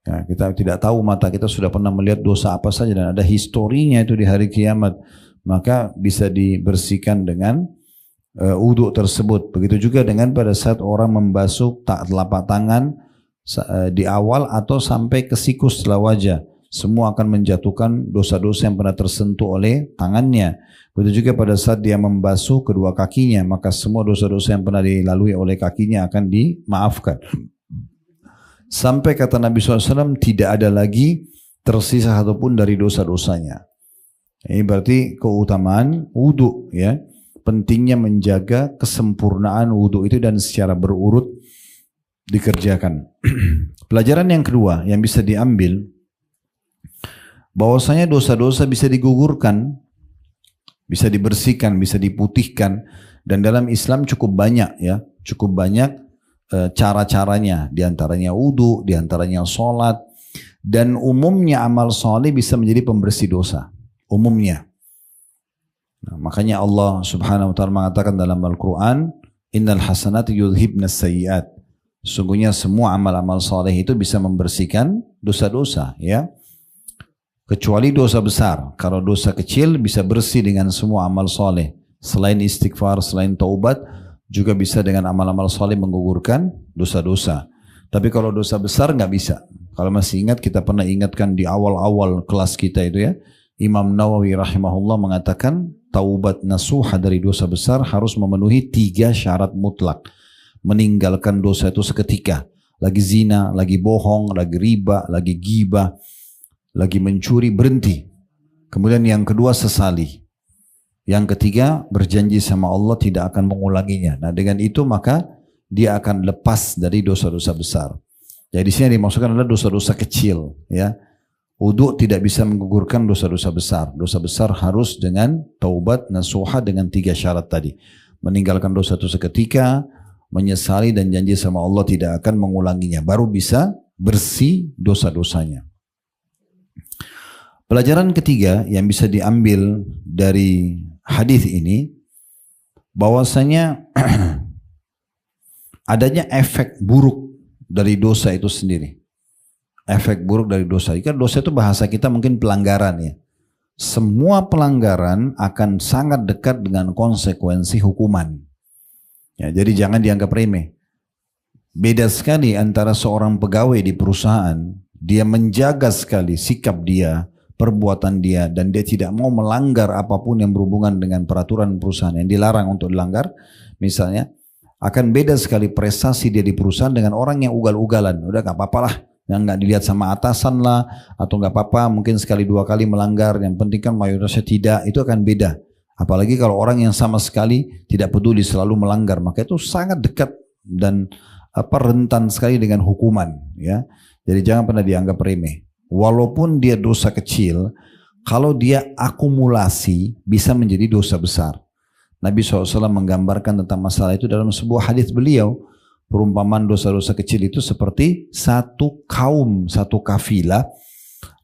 Ya, kita tidak tahu mata kita sudah pernah melihat dosa apa saja dan ada historinya itu di hari kiamat, maka bisa dibersihkan dengan wudu tersebut. Begitu juga dengan pada saat orang membasuh telapak tangan di awal atau sampai ke siku setelah wajah, semua akan menjatuhkan dosa-dosa yang pernah tersentuh oleh tangannya. Begitu juga pada saat dia membasuh kedua kakinya, maka semua dosa-dosa yang pernah dilalui oleh kakinya akan dimaafkan. Sampai kata Nabi SAW, tidak ada lagi tersisa satupun dari dosa-dosanya. Ini berarti keutamaan wudu, ya. Pentingnya menjaga kesempurnaan wudu itu dan secara berurut dikerjakan. Pelajaran yang kedua yang bisa diambil, bahwasanya dosa-dosa bisa digugurkan, bisa dibersihkan, bisa diputihkan, dan dalam Islam cukup banyak, ya, cukup banyak cara-caranya, diantaranya wudu, diantaranya sholat, dan umumnya amal soleh bisa menjadi pembersih dosa, umumnya. Nah, makanya Allah Subhanahu wa taala mengatakan dalam Al-Quran, innal hasanati yudhibnas sayyiat. Sungguhnya semua amal-amal soleh itu bisa membersihkan dosa-dosa, ya. Kecuali dosa besar. Kalau dosa kecil bisa bersih dengan semua amal soleh. Selain istighfar, selain taubat, juga bisa dengan amal-amal soleh menggugurkan dosa-dosa. Tapi kalau dosa besar nggak bisa. Kalau masih ingat, kita pernah ingatkan di awal-awal kelas kita itu, ya, Imam Nawawi rahimahullah mengatakan taubat nasuha dari dosa besar harus memenuhi 3 syarat mutlak. Meninggalkan dosa itu seketika. Lagi zina, lagi bohong, lagi riba, lagi ghibah, lagi mencuri, berhenti. Kemudian yang kedua, sesali. Yang ketiga, berjanji sama Allah tidak akan mengulanginya. Nah, dengan itu maka dia akan lepas dari dosa-dosa besar. Jadi di sini dimaksudkan adalah dosa-dosa kecil, ya. Wudu tidak bisa menggugurkan dosa-dosa besar. Dosa besar harus dengan taubat nasuha dengan 3 syarat tadi. Meninggalkan dosa itu seketika, menyesali dan janji sama Allah tidak akan mengulanginya. Baru bisa bersih dosa-dosanya. Pelajaran ketiga yang bisa diambil dari hadis ini, bahwasanya adanya efek buruk dari dosa itu sendiri. Efek buruk dari dosa. Kan dosa itu bahasa kita mungkin pelanggaran, ya. Semua pelanggaran akan sangat dekat dengan konsekuensi hukuman. Ya, jadi jangan dianggap remeh. Beda sekali antara seorang pegawai di perusahaan, dia menjaga sekali sikap dia, perbuatan dia, dan dia tidak mau melanggar apapun yang berhubungan dengan peraturan perusahaan yang dilarang untuk dilanggar, misalnya, akan beda sekali prestasi dia di perusahaan dengan orang yang ugal-ugalan. Udah gak apa-apa lah, yang gak dilihat sama atasan lah, atau gak apa-apa mungkin sekali 2 kali melanggar, yang penting kan mayoritasnya tidak, itu akan beda. Apalagi kalau orang yang sama sekali tidak peduli, selalu melanggar, maka itu sangat dekat dan rentan sekali dengan hukuman, ya. Jadi jangan pernah dianggap remeh. Walaupun dia dosa kecil, kalau dia akumulasi bisa menjadi dosa besar. Nabi SAW menggambarkan tentang masalah itu dalam sebuah hadis beliau. Perumpamaan dosa-dosa kecil itu seperti satu kaum, satu kafilah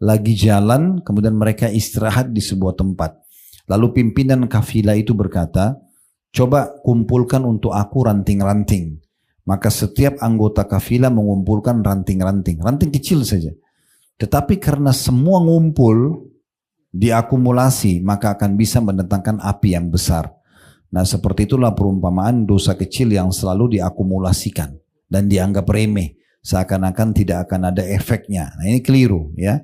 lagi jalan, kemudian mereka istirahat di sebuah tempat. Lalu pimpinan kafilah itu berkata, coba kumpulkan untuk aku ranting-ranting. Maka setiap anggota kafilah mengumpulkan ranting-ranting, ranting kecil saja. Tetapi karena semua ngumpul, diakumulasi, maka akan bisa mendatangkan api yang besar. Nah, seperti itulah perumpamaan dosa kecil yang selalu diakumulasikan dan dianggap remeh, seakan-akan tidak akan ada efeknya. Nah, ini keliru, ya.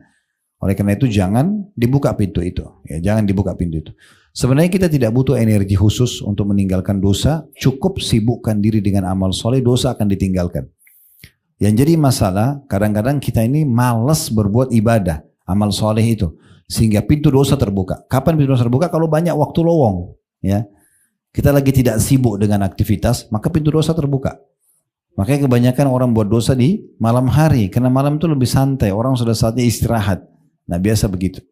Oleh karena itu jangan dibuka pintu itu, ya, jangan dibuka pintu itu. Sebenarnya kita tidak butuh energi khusus untuk meninggalkan dosa, cukup sibukkan diri dengan amal soleh, dosa akan ditinggalkan. Yang jadi masalah, kadang-kadang kita ini malas berbuat ibadah, amal soleh itu, sehingga pintu dosa terbuka. Kapan pintu dosa terbuka? Kalau banyak waktu lowong, ya. Kita lagi tidak sibuk dengan aktivitas, maka pintu dosa terbuka. Makanya kebanyakan orang buat dosa di malam hari, karena malam itu lebih santai, orang sudah saatnya istirahat. Nah, biasa begitu.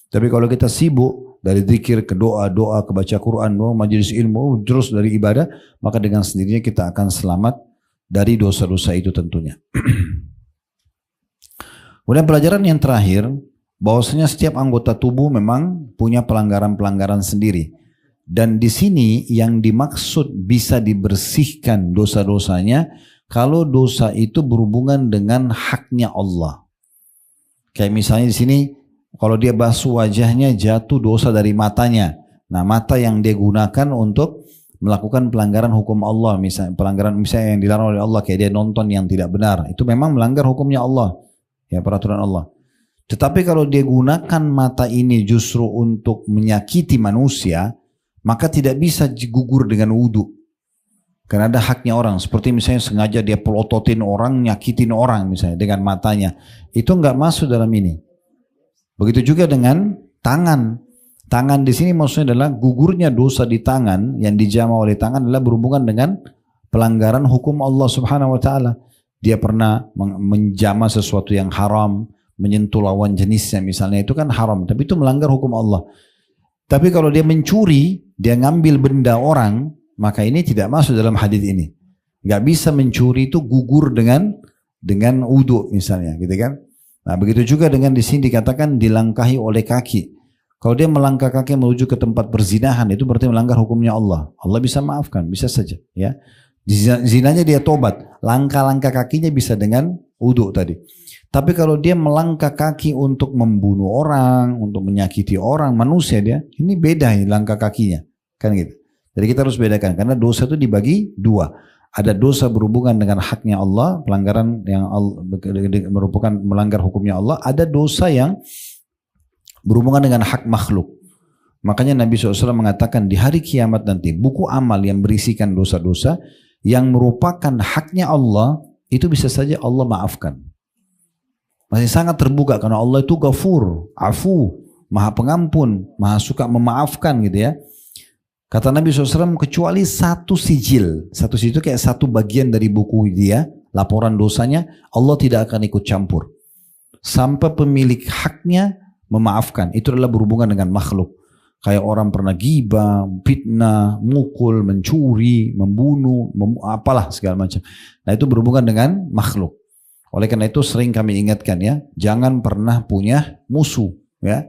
Tapi kalau kita sibuk dari zikir ke doa, ke baca Quran, majelis ilmu, terus dari ibadah, maka dengan sendirinya kita akan selamat dari dosa-dosa itu tentunya. Kemudian pelajaran yang terakhir, bahwasanya setiap anggota tubuh memang punya pelanggaran-pelanggaran sendiri. Dan di sini yang dimaksud bisa dibersihkan dosa-dosanya kalau dosa itu berhubungan dengan haknya Allah. Kayak misalnya di sini kalau dia basuh wajahnya jatuh dosa dari matanya. Nah, mata yang dia gunakan untuk melakukan pelanggaran hukum Allah, misalnya pelanggaran misalnya yang dilarang oleh Allah, kayak dia nonton yang tidak benar, itu memang melanggar hukumnya Allah, ya, peraturan Allah. Tetapi kalau dia gunakan mata ini justru untuk menyakiti manusia, maka tidak bisa gugur dengan wudhu. Karena ada haknya orang. Seperti misalnya sengaja dia pelototin orang, nyakitin orang misalnya dengan matanya. Itu nggak masuk dalam ini. Begitu juga dengan tangan. Tangan di sini maksudnya adalah gugurnya dosa di tangan yang dijama oleh tangan adalah berhubungan dengan pelanggaran hukum Allah Subhanahu wa taala. Dia pernah menjama sesuatu yang haram, menyentuh lawan jenisnya misalnya, itu kan haram, tapi itu melanggar hukum Allah. Tapi kalau dia mencuri, dia ngambil benda orang, maka ini tidak masuk dalam hadis ini. Gak bisa mencuri itu gugur dengan wudu misalnya, gitu kan? Nah, begitu juga dengan di sini dikatakan dilangkahi oleh kaki. Kalau dia melangkah kaki menuju ke tempat perzinahan, itu berarti melanggar hukumnya Allah. Allah bisa maafkan, bisa saja, ya. Zinanya dia tobat, langkah-langkah kakinya bisa dengan wudu tadi. Tapi kalau dia melangkah kaki untuk membunuh orang, untuk menyakiti orang, manusia dia, ini beda ini langkah kakinya, kan gitu. Jadi kita harus bedakan, karena dosa itu dibagi dua. Ada dosa berhubungan dengan haknya Allah, pelanggaran yang merupakan melanggar hukumnya Allah. Ada dosa yang berhubungan dengan hak makhluk. Makanya Nabi SAW mengatakan di hari kiamat nanti, buku amal yang berisikan dosa-dosa yang merupakan haknya Allah, itu bisa saja Allah maafkan. Masih sangat terbuka karena Allah itu ghafur, afu, maha pengampun, maha suka memaafkan gitu ya. Kata Nabi SAW kecuali satu sijil itu kayak satu bagian dari buku dia, laporan dosanya, Allah tidak akan ikut campur. Sampai pemilik haknya memaafkan, itu adalah berhubungan dengan makhluk. Kayak orang pernah ghibah, fitnah, mukul, mencuri, membunuh, apalah segala macam. Nah itu berhubungan dengan makhluk. Oleh karena itu sering kami ingatkan ya, jangan pernah punya musuh ya.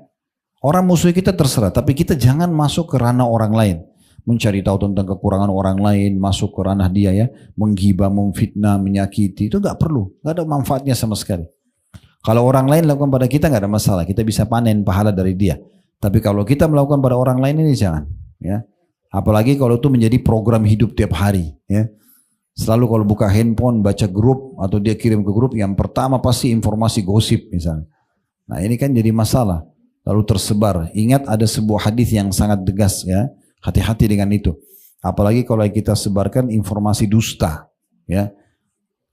Orang musuh kita terserah, tapi kita jangan masuk ke ranah orang lain. Mencari tahu tentang kekurangan orang lain, masuk ke ranah dia ya, menggibah, memfitnah, menyakiti, itu gak perlu, gak ada manfaatnya sama sekali. Kalau orang lain lakukan pada kita gak ada masalah, kita bisa panen pahala dari dia. Tapi kalau kita melakukan pada orang lain ini jangan ya. Apalagi kalau itu menjadi program hidup tiap hari ya. Selalu kalau buka handphone, baca grup, atau dia kirim ke grup, yang pertama pasti informasi gosip misalnya. Nah ini kan jadi masalah. Lalu tersebar. Ingat ada sebuah hadis yang sangat tegas ya. Hati-hati dengan itu. Apalagi kalau kita sebarkan informasi dusta. Ya.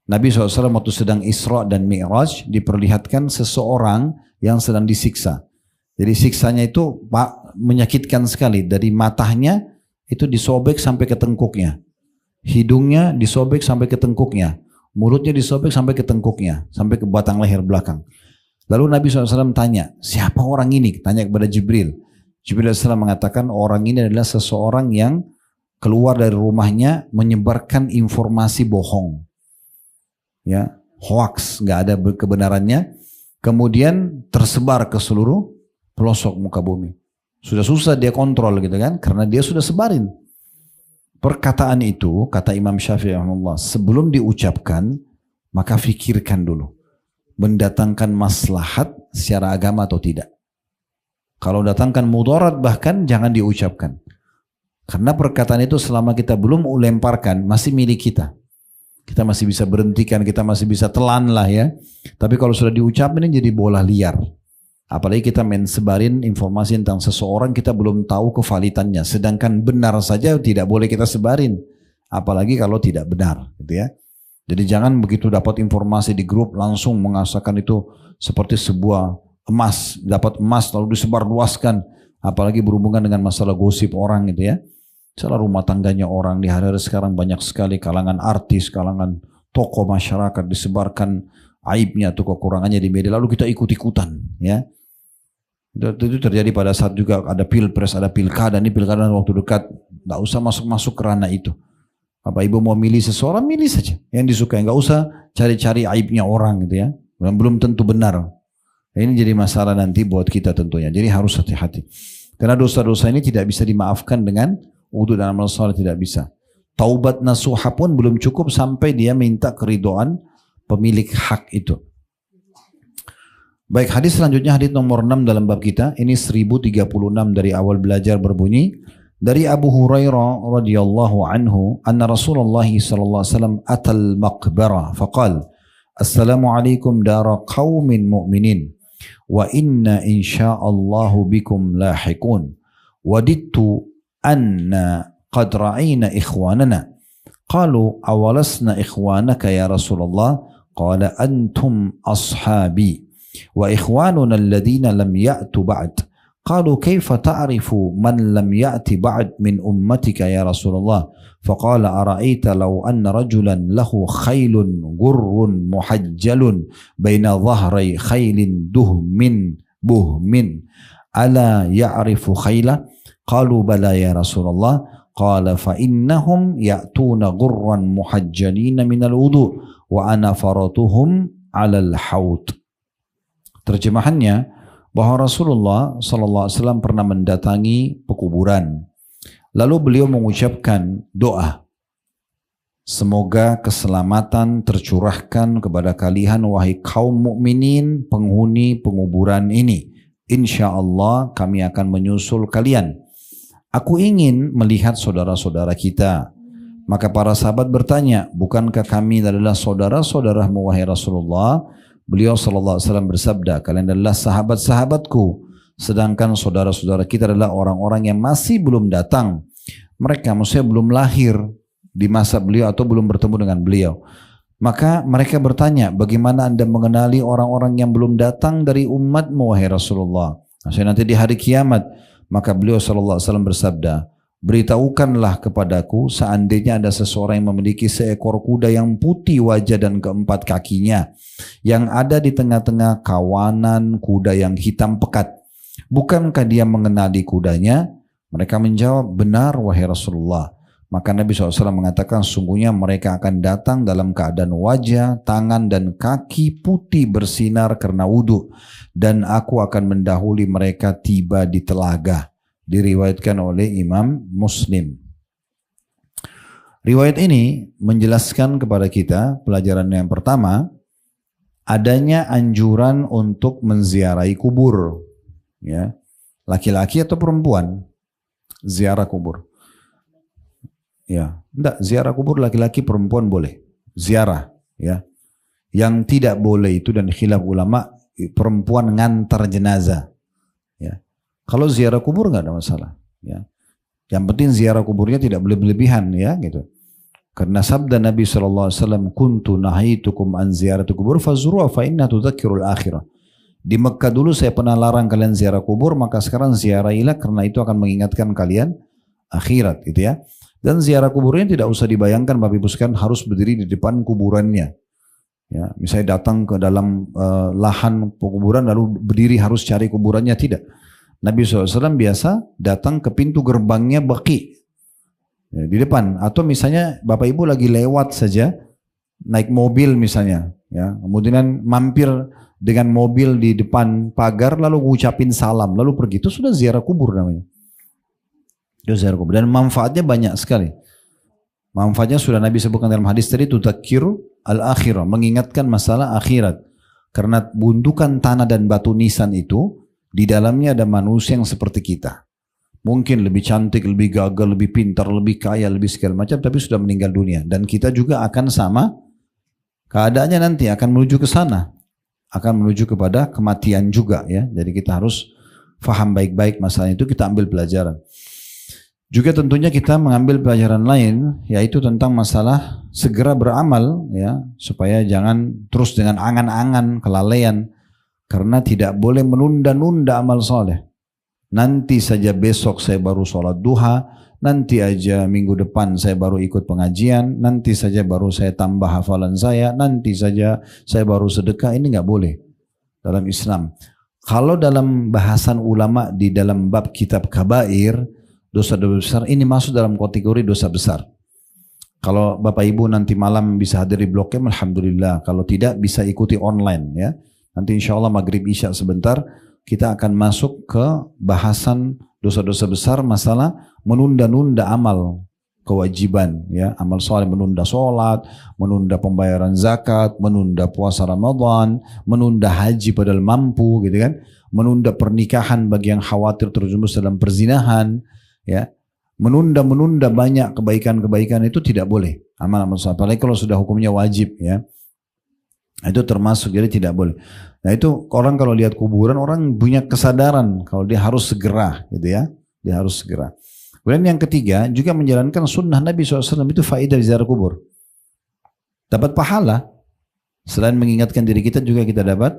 Nabi SAW waktu sedang Isra dan Mi'raj diperlihatkan seseorang yang sedang disiksa. Jadi siksanya itu menyakitkan sekali. Dari matanya itu disobek sampai ke tengkuknya. Hidungnya disobek sampai ke tengkuknya. mulutnya disobek sampai ke tengkuknya, sampai ke batang leher belakang. Lalu Nabi SAW tanya, siapa orang ini? Tanya kepada Jibril. Jibril SAW mengatakan orang ini adalah seseorang yang keluar dari rumahnya menyebarkan informasi bohong, ya, hoax, nggak ada kebenarannya, kemudian tersebar ke seluruh pelosok muka bumi. Sudah susah dia kontrol gitu kan, karena dia sudah sebarin. Perkataan itu, kata Imam Syafi'i rahimahullah, sebelum diucapkan, maka fikirkan dulu. Mendatangkan maslahat secara agama atau tidak. Kalau datangkan mudarat bahkan jangan diucapkan. Karena perkataan itu selama kita belum lemparkan, masih milik kita. Kita masih bisa berhentikan, kita masih bisa telan lah ya. Tapi kalau sudah diucapkan ini jadi bola liar. Apalagi kita sebarin informasi tentang seseorang, kita belum tahu kevalitannya. Sedangkan benar saja tidak boleh kita sebarin. Apalagi kalau tidak benar. Gitu ya. Jadi jangan begitu dapat informasi di grup langsung mengasakan itu seperti sebuah emas. Dapat emas lalu disebarluaskan. Apalagi berhubungan dengan masalah gosip orang gitu ya. Salah rumah tangganya orang di hari-hari sekarang banyak sekali kalangan artis, kalangan tokoh masyarakat disebarkan aibnya atau kekurangannya di media. Lalu kita ikut-ikutan ya. Itu terjadi pada saat juga ada pilpres, ada pilkada. Ini pilkada waktu dekat, nggak usah masuk-masuk ke ranah itu. Bapak Ibu mau milih seseorang, milih saja yang disukai. Nggak usah cari-cari aibnya orang gitu ya. Belum tentu benar. Ini jadi masalah nanti buat kita tentunya. Jadi harus hati-hati. Karena dosa-dosa ini tidak bisa dimaafkan dengan wudu dan amal saleh, tidak bisa. Taubat nasuha pun belum cukup sampai dia minta keridhaan pemilik hak itu. Baik, hadis selanjutnya hadis nomor 6 dalam bab kita. Ini 1036 dari awal belajar berbunyi. Dari Abu Hurairah radhiyallahu anhu, anna Rasulullah sallallahu alaihi wasallam atal maqbarah faqal, Assalamualaikum dara qaumin mu'minin wa inna insyaallahu bikum lahiqun. Wadittu anna qad ra'ayna ikhwanana. Qalu awalasna ikhwanaka ya Rasulullah? Qala antum ashabi. وإخواننا الذين لم يأتوا بعد قالوا كيف تعرف من لم يأت بعد من أمتك يا رسول الله فقال أرأيت لو أن رجلا له خيل غر محجل بين ظهري خيل بهم ألا يعرف خيله قالوا بلى يا رسول الله قال فإنهم يأتون غرا محجلين من الوضوء وأنا فرطهم على الحوض. Terjemahannya bahwa Rasulullah SAW pernah mendatangi pekuburan. Lalu beliau mengucapkan doa. Semoga keselamatan tercurahkan kepada kalian wahai kaum mukminin penghuni penguburan ini. Insya Allah kami akan menyusul kalian. Aku ingin melihat saudara-saudara kita. Maka para sahabat bertanya, bukankah kami adalah saudara-saudaramu wahai Rasulullah? Beliau SAW bersabda, kalian adalah sahabat-sahabatku, sedangkan saudara-saudara kita adalah orang-orang yang masih belum datang. Mereka maksudnya belum lahir di masa beliau atau belum bertemu dengan beliau. Maka mereka bertanya, bagaimana anda mengenali orang-orang yang belum datang dari umatmu wahai Rasulullah? Maksudnya nanti di hari kiamat. Maka beliau SAW bersabda, beritahukanlah kepadaku seandainya ada seseorang yang memiliki seekor kuda yang putih wajah dan keempat kakinya, yang ada di tengah-tengah kawanan kuda yang hitam pekat. Bukankah dia mengenali kudanya? Mereka menjawab, benar wahai Rasulullah. Maka Nabi SAW mengatakan, sungguhnya mereka akan datang dalam keadaan wajah, tangan dan kaki putih bersinar karena wudhu, dan aku akan mendahului mereka tiba di telaga. Diriwayatkan oleh Imam Muslim. Riwayat ini menjelaskan kepada kita pelajaran yang pertama, adanya anjuran untuk menziarahi kubur, ya, laki-laki atau perempuan ziarah kubur. Ya, enggak, ziarah kubur laki-laki perempuan boleh ziarah, ya. Yang tidak boleh itu dan khilaf ulama perempuan ngantar jenazah, ya. Kalau ziarah kubur nggak ada masalah, ya. Yang penting ziarah kuburnya tidak berlebihan, ya, gitu. Karena sabda Nabi SAW, kuntu nahitukum an ziyarati kubur fazuruha fa inna tudzakkirul akhirah. Di Mekah dulu saya pernah larang kalian ziarah kubur, maka sekarang ziarahilah karena itu akan mengingatkan kalian akhirat, gitu ya. Dan ziarah kuburnya tidak usah dibayangkan Bapak Ibu sekalian harus berdiri di depan kuburannya. Ya, misalnya datang ke dalam lahan kuburan lalu berdiri harus cari kuburannya, tidak. Nabi SAW biasa datang ke pintu gerbangnya Baqi, ya, di depan. Atau misalnya Bapak Ibu lagi lewat saja, naik mobil misalnya, ya, kemudian mampir dengan mobil di depan pagar lalu ngucapin salam lalu pergi, itu sudah ziarah kubur namanya. Itu ziarah kubur dan manfaatnya banyak sekali. Manfaatnya sudah Nabi sebutkan dalam hadis tadi, tudzakiru al-akhirah, mengingatkan masalah akhirat. Karena gundukan tanah dan batu nisan itu, di dalamnya ada manusia yang seperti kita. Mungkin lebih cantik, lebih gagah, lebih pintar, lebih kaya, lebih segala macam, tapi sudah meninggal dunia. Dan kita juga akan sama keadaannya nanti, akan menuju ke sana. Akan menuju kepada kematian juga, ya. Jadi kita harus faham baik-baik masalah itu, kita ambil pelajaran. Juga tentunya kita mengambil pelajaran lain, yaitu tentang masalah segera beramal, ya, supaya jangan terus dengan angan-angan, kelalaian, karena tidak boleh menunda-nunda amal soleh. Nanti saja besok saya baru sholat duha, nanti aja minggu depan saya baru ikut pengajian, nanti saja baru saya tambah hafalan saya, nanti saja saya baru sedekah. Ini nggak boleh dalam Islam. Kalau dalam bahasan ulama di dalam bab kitab kabair, dosa-dosa besar, ini masuk dalam kategori dosa besar. Kalau Bapak Ibu nanti malam bisa hadir di Blok M, alhamdulillah. Kalau tidak bisa ikuti online, ya. Nanti insya Allah maghrib isya sebentar kita akan masuk ke bahasan dosa-dosa besar, masalah menunda-nunda amal kewajiban, ya, amal soleh, menunda sholat, menunda pembayaran zakat, menunda puasa Ramadan, menunda haji padahal mampu, gitu kan, menunda pernikahan bagi yang khawatir terjerumus dalam perzinahan. Ya, menunda banyak kebaikan-kebaikan itu tidak boleh. Amal-amal soleh, apalagi kalau sudah hukumnya wajib, ya. Itu termasuk, jadi tidak boleh. Nah itu orang kalau lihat kuburan, orang punya kesadaran kalau dia harus segera, gitu ya. Dia harus segera. Kemudian yang ketiga, juga menjalankan sunnah Nabi SAW, itu faedah ziarah kubur. Dapat pahala. Selain mengingatkan diri kita, juga kita dapat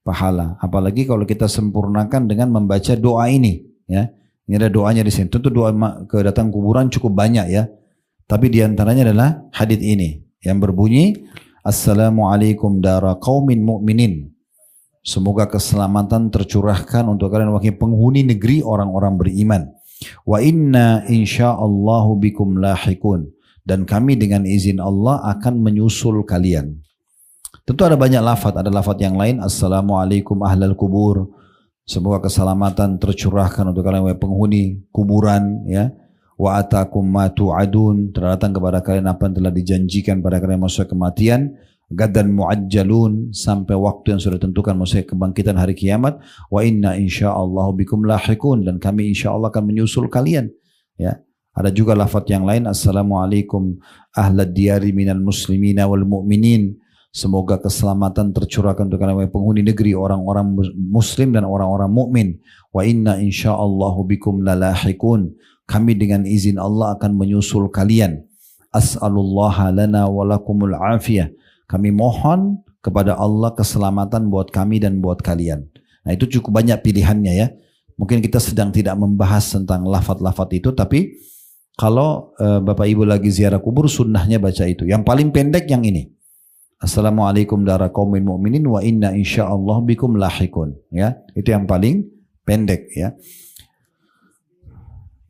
pahala. Apalagi kalau kita sempurnakan dengan membaca doa ini, ya. Ini ada doanya di sini. Tentu doa kedatangan kuburan cukup banyak, ya. Tapi diantaranya adalah hadits ini yang berbunyi, Assalamualaikum dara qaumin mu'minin. Semoga keselamatan tercurahkan untuk kalian wahai penghuni negeri orang-orang beriman. Wa inna insyaallahu bikum lahikun. Dan kami dengan izin Allah akan menyusul kalian. Tentu ada banyak lafaz. Ada lafaz yang lain, Assalamualaikum ahlal kubur. Semoga keselamatan tercurahkan untuk kalian wahai penghuni kuburan, ya. Wa atakum ma tu'adun, telah datang kepada kalian apa yang telah dijanjikan pada kalian masa kematian. Gadan mu'ajjalun, sampai waktu yang sudah tentukan masa kebangkitan hari kiamat. Wa inna insyaallahu bikum lahikun, dan kami insyaallah akan menyusul kalian, ya. Ada juga lafaz yang lain, Assalamualaikum ahlad diyari minal muslimina wal mu'minin. Semoga keselamatan tercurahkan untuk kalian penghuni negeri orang-orang muslim dan orang-orang mukmin. Wa inna insyaallahu bikum lalahikun. Kami dengan izin Allah akan menyusul kalian. As'alullaha lana wa lakumul afiyah. Kami mohon kepada Allah keselamatan buat kami dan buat kalian. Nah itu cukup banyak pilihannya, ya. Mungkin kita sedang tidak membahas tentang lafaz-lafaz itu, tapi kalau Bapak Ibu lagi ziarah kubur, sunnahnya baca itu. Yang paling pendek yang ini. Assalamualaikum dara qaumin mu'minin wa inna insyaallah bikum lahikun, ya. Itu yang paling pendek, ya.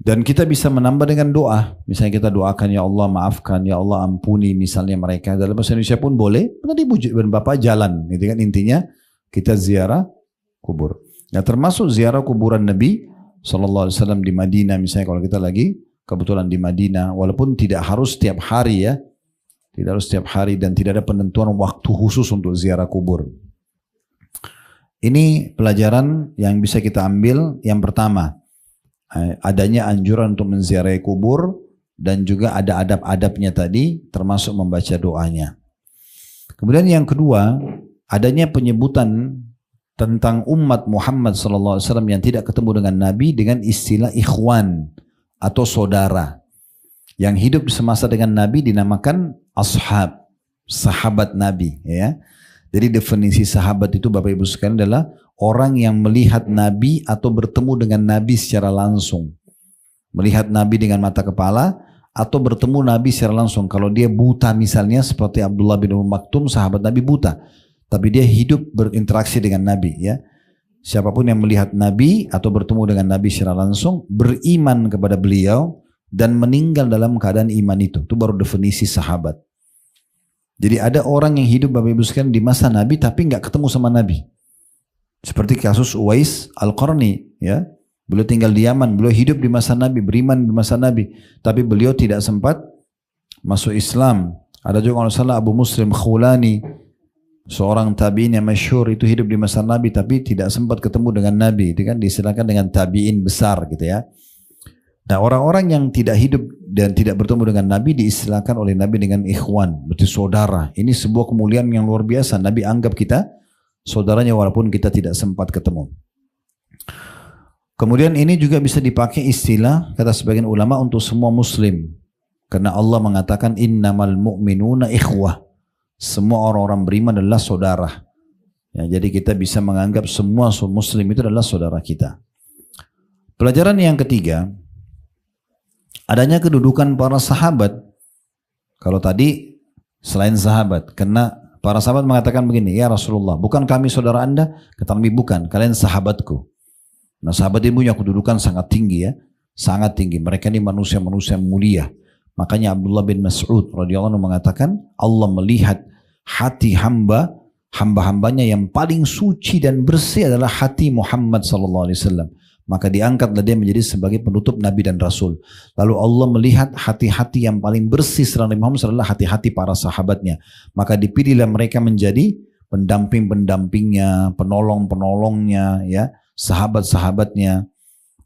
Dan kita bisa menambah dengan doa. Misalnya kita doakan, ya Allah maafkan, ya Allah ampuni misalnya mereka. Dalam bahasa Indonesia pun boleh. Tadi Ibu dan Bapak jalan, gitu kan. Intinya kita ziarah kubur. Nah, termasuk ziarah kuburan Nabi SAW di Madinah. Misalnya kalau kita lagi kebetulan di Madinah, walaupun tidak harus setiap hari, ya. Tidak harus setiap hari dan tidak ada penentuan waktu khusus untuk ziarah kubur. Ini pelajaran yang bisa kita ambil. Yang pertama, adanya anjuran untuk menziarahi kubur dan juga ada adab-adabnya tadi, termasuk membaca doanya. Kemudian yang kedua, adanya penyebutan tentang umat Muhammad SAW yang tidak ketemu dengan Nabi dengan istilah ikhwan atau saudara. Yang hidup semasa dengan Nabi dinamakan ashab, sahabat Nabi, ya. Jadi definisi sahabat itu Bapak Ibu sekalian adalah orang yang melihat Nabi atau bertemu dengan Nabi secara langsung. Melihat Nabi dengan mata kepala atau bertemu Nabi secara langsung. Kalau dia buta misalnya seperti Abdullah bin Maktum, sahabat Nabi buta, tapi dia hidup berinteraksi dengan Nabi, ya. Siapapun yang melihat Nabi atau bertemu dengan Nabi secara langsung, beriman kepada beliau dan meninggal dalam keadaan iman itu baru definisi sahabat. Jadi ada orang yang hidup Bapak Ibu sekalian di masa Nabi tapi nggak ketemu sama Nabi. Seperti kasus Uwais Al-Qarni, ya. Beliau tinggal di Yaman, beliau hidup di masa Nabi, beriman di masa Nabi, tapi beliau tidak sempat masuk Islam. Ada juga kalau salah Abu Muslim Khulani, seorang tabi'in yang masyhur, itu hidup di masa Nabi tapi tidak sempat ketemu dengan Nabi. Itu kan diistilahkan dengan tabi'in besar gitu ya. Nah, orang-orang yang tidak hidup dan tidak bertemu dengan Nabi diistilahkan oleh Nabi dengan ikhwan, berarti saudara. Ini sebuah kemuliaan yang luar biasa. Nabi anggap kita saudaranya walaupun kita tidak sempat ketemu. Kemudian ini juga bisa dipakai istilah kata sebagian ulama untuk semua muslim. Karena Allah mengatakan innamal mu'minuna ikhwah. Semua orang-orang beriman adalah saudara. Ya, jadi kita bisa menganggap semua muslim itu adalah saudara kita. Pelajaran yang ketiga, adanya kedudukan para sahabat. Kalau tadi selain sahabat, karena para sahabat mengatakan begini, ya Rasulullah, bukan kami saudara Anda? Kata Nabi, bukan, kalian sahabatku. Nah, sahabat ini punya kedudukan sangat tinggi, ya, sangat tinggi. Mereka ini manusia-manusia mulia. Makanya Abdullah bin Mas'ud radhiyallahu anhu mengatakan, Allah melihat hati hamba-hambanya yang paling suci dan bersih adalah hati Muhammad sallallahu alaihi wasallam. Maka diangkatlah dia menjadi sebagai penutup Nabi dan Rasul. Lalu Allah melihat hati-hati yang paling bersih setelah Nabi Muhammad adalah hati-hati para sahabatnya. Maka dipilihlah mereka menjadi pendamping-pendampingnya, penolong-penolongnya, ya, sahabat-sahabatnya.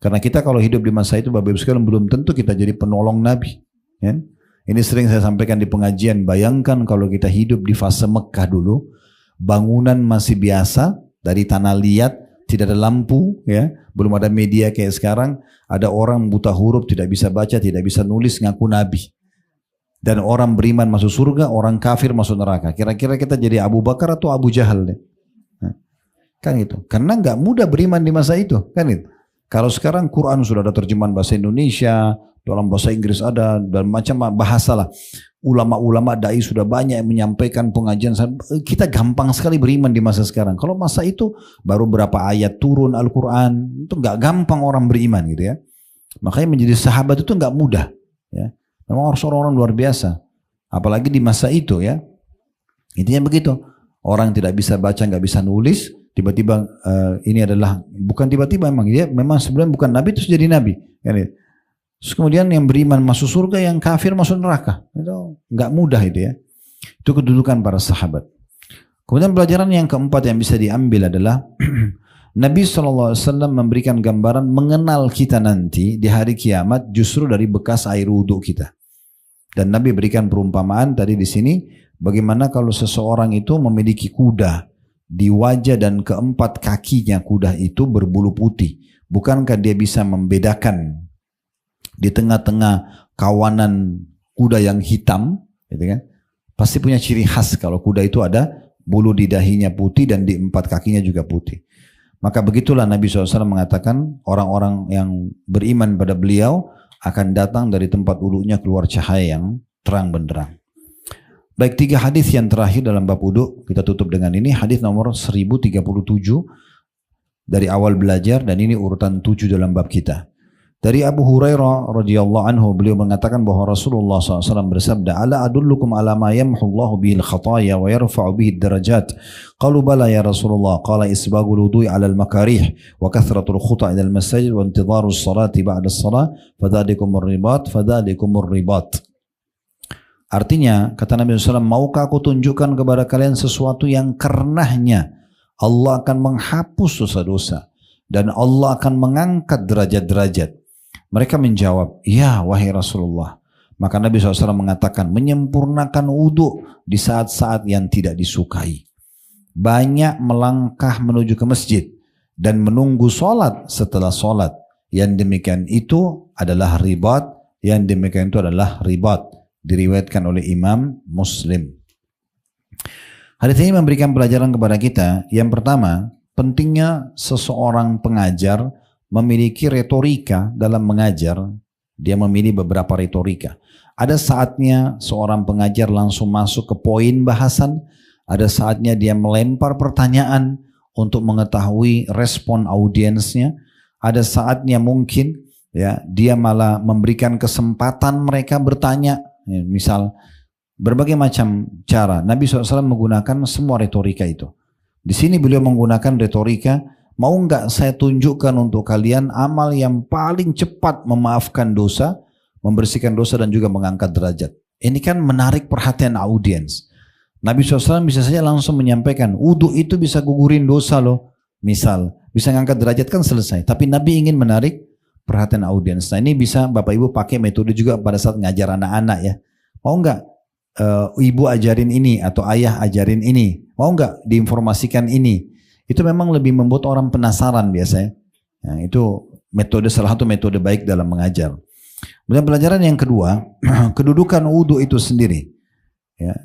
Karena kita kalau hidup di masa itu, Bapak Ibu sekalian, belum tentu kita jadi penolong Nabi. Ya? Ini sering saya sampaikan di pengajian. Bayangkan kalau kita hidup di fase Mekah dulu, bangunan masih biasa dari tanah liat, tidak ada lampu, ya, belum ada media kayak sekarang. Ada orang buta huruf, tidak bisa baca, tidak bisa nulis, ngaku nabi. Dan orang beriman masuk surga, orang kafir masuk neraka. Kira-kira kita jadi Abu Bakar atau Abu Jahal deh? Kan gitu. Karena nggak mudah beriman di masa itu, kan gitu. Kalau sekarang Quran sudah ada terjemahan bahasa Indonesia, dalam bahasa Inggris ada, dan macam bahasa lah. Ulama-ulama dai sudah banyak yang menyampaikan pengajian. Kita gampang sekali beriman di masa sekarang. Kalau masa itu baru berapa ayat turun Al-Quran, itu nggak gampang orang beriman gitu ya. Makanya menjadi sahabat itu nggak mudah. Ya. Memang harus orang-orang luar biasa. Apalagi di masa itu ya. Intinya begitu. Orang tidak bisa baca, nggak bisa nulis. Tiba-tiba ini adalah, bukan tiba-tiba memang. Dia memang sebelum bukan nabi terus jadi nabi. Ya. Terus kemudian yang beriman masuk surga, yang kafir masuk neraka. Itu nggak mudah itu ya. Itu kedudukan para sahabat. Kemudian pelajaran yang keempat yang bisa diambil adalah Nabi SAW memberikan gambaran mengenal kita nanti di hari kiamat justru dari bekas air wudhu kita. Dan Nabi berikan perumpamaan tadi di sini, bagaimana kalau seseorang itu memiliki kuda, di wajah dan keempat kakinya kuda itu berbulu putih. Bukankah dia bisa membedakan di tengah-tengah kawanan kuda yang hitam, gitu kan? Pasti punya ciri khas kalau kuda itu ada bulu di dahinya putih dan di empat kakinya juga putih. Maka begitulah Nabi SAW mengatakan orang-orang yang beriman pada beliau akan datang dari tempat wudhunya keluar cahaya yang terang benderang. Baik, 3 hadis yang terakhir dalam bab wudhu kita tutup dengan ini. Hadis nomor 1037 dari awal belajar, dan ini urutan 7 dalam bab kita. Dari Abu Hurairah radhiyallahu anhu, beliau mengatakan bahwa Rasulullah SAW bersabda, "Ala adullukum ala ma yamhu Allahu bihil khataya wa yarfa'u bihid darajat." Qalu bala ya Rasulullah, qala isbagul wudu'i 'ala al-makarih wa kathratul khuta' ila al-masajid wa intidharus salati ba'da as-salah fadzalikumur ribat. Artinya, kata Nabi SAW, maukah aku tunjukkan kepada kalian sesuatu yang karenanya Allah akan menghapus dosa-dosa dan Allah akan mengangkat derajat-derajat. Mereka menjawab, ya wahai Rasulullah. Maka Nabi SAW mengatakan, menyempurnakan wudhu di saat-saat yang tidak disukai. Banyak melangkah menuju ke masjid dan menunggu sholat setelah sholat. Yang demikian itu adalah ribat. Yang demikian itu adalah ribat. Diriwayatkan oleh Imam Muslim. Hadis ini memberikan pelajaran kepada kita. Yang pertama, pentingnya seseorang pengajar memiliki retorika dalam mengajar. Dia memilih beberapa retorika. Ada saatnya seorang pengajar langsung masuk ke poin bahasan, ada saatnya dia melempar pertanyaan untuk mengetahui respon audiensnya, ada saatnya mungkin ya dia malah memberikan kesempatan mereka bertanya, ya, misal berbagai macam cara. Nabi SAW menggunakan semua retorika itu. Di sini beliau menggunakan retorika, mau nggak saya tunjukkan untuk kalian amal yang paling cepat memaafkan dosa, membersihkan dosa dan juga mengangkat derajat. Ini kan menarik perhatian audiens. Nabi SAW bisa saja langsung menyampaikan, wudu itu bisa gugurin dosa loh. Misal, bisa ngangkat derajat kan selesai. Tapi Nabi ingin menarik perhatian audiens. Nah ini bisa Bapak Ibu pakai metode juga pada saat ngajar anak-anak ya. Mau nggak ibu ajarin ini atau ayah ajarin ini? Mau nggak diinformasikan ini? Itu memang lebih membuat orang penasaran biasanya. Nah, itu metode salah satu metode baik dalam mengajar. Kemudian pelajaran yang kedua, kedudukan wudu itu sendiri. Ya.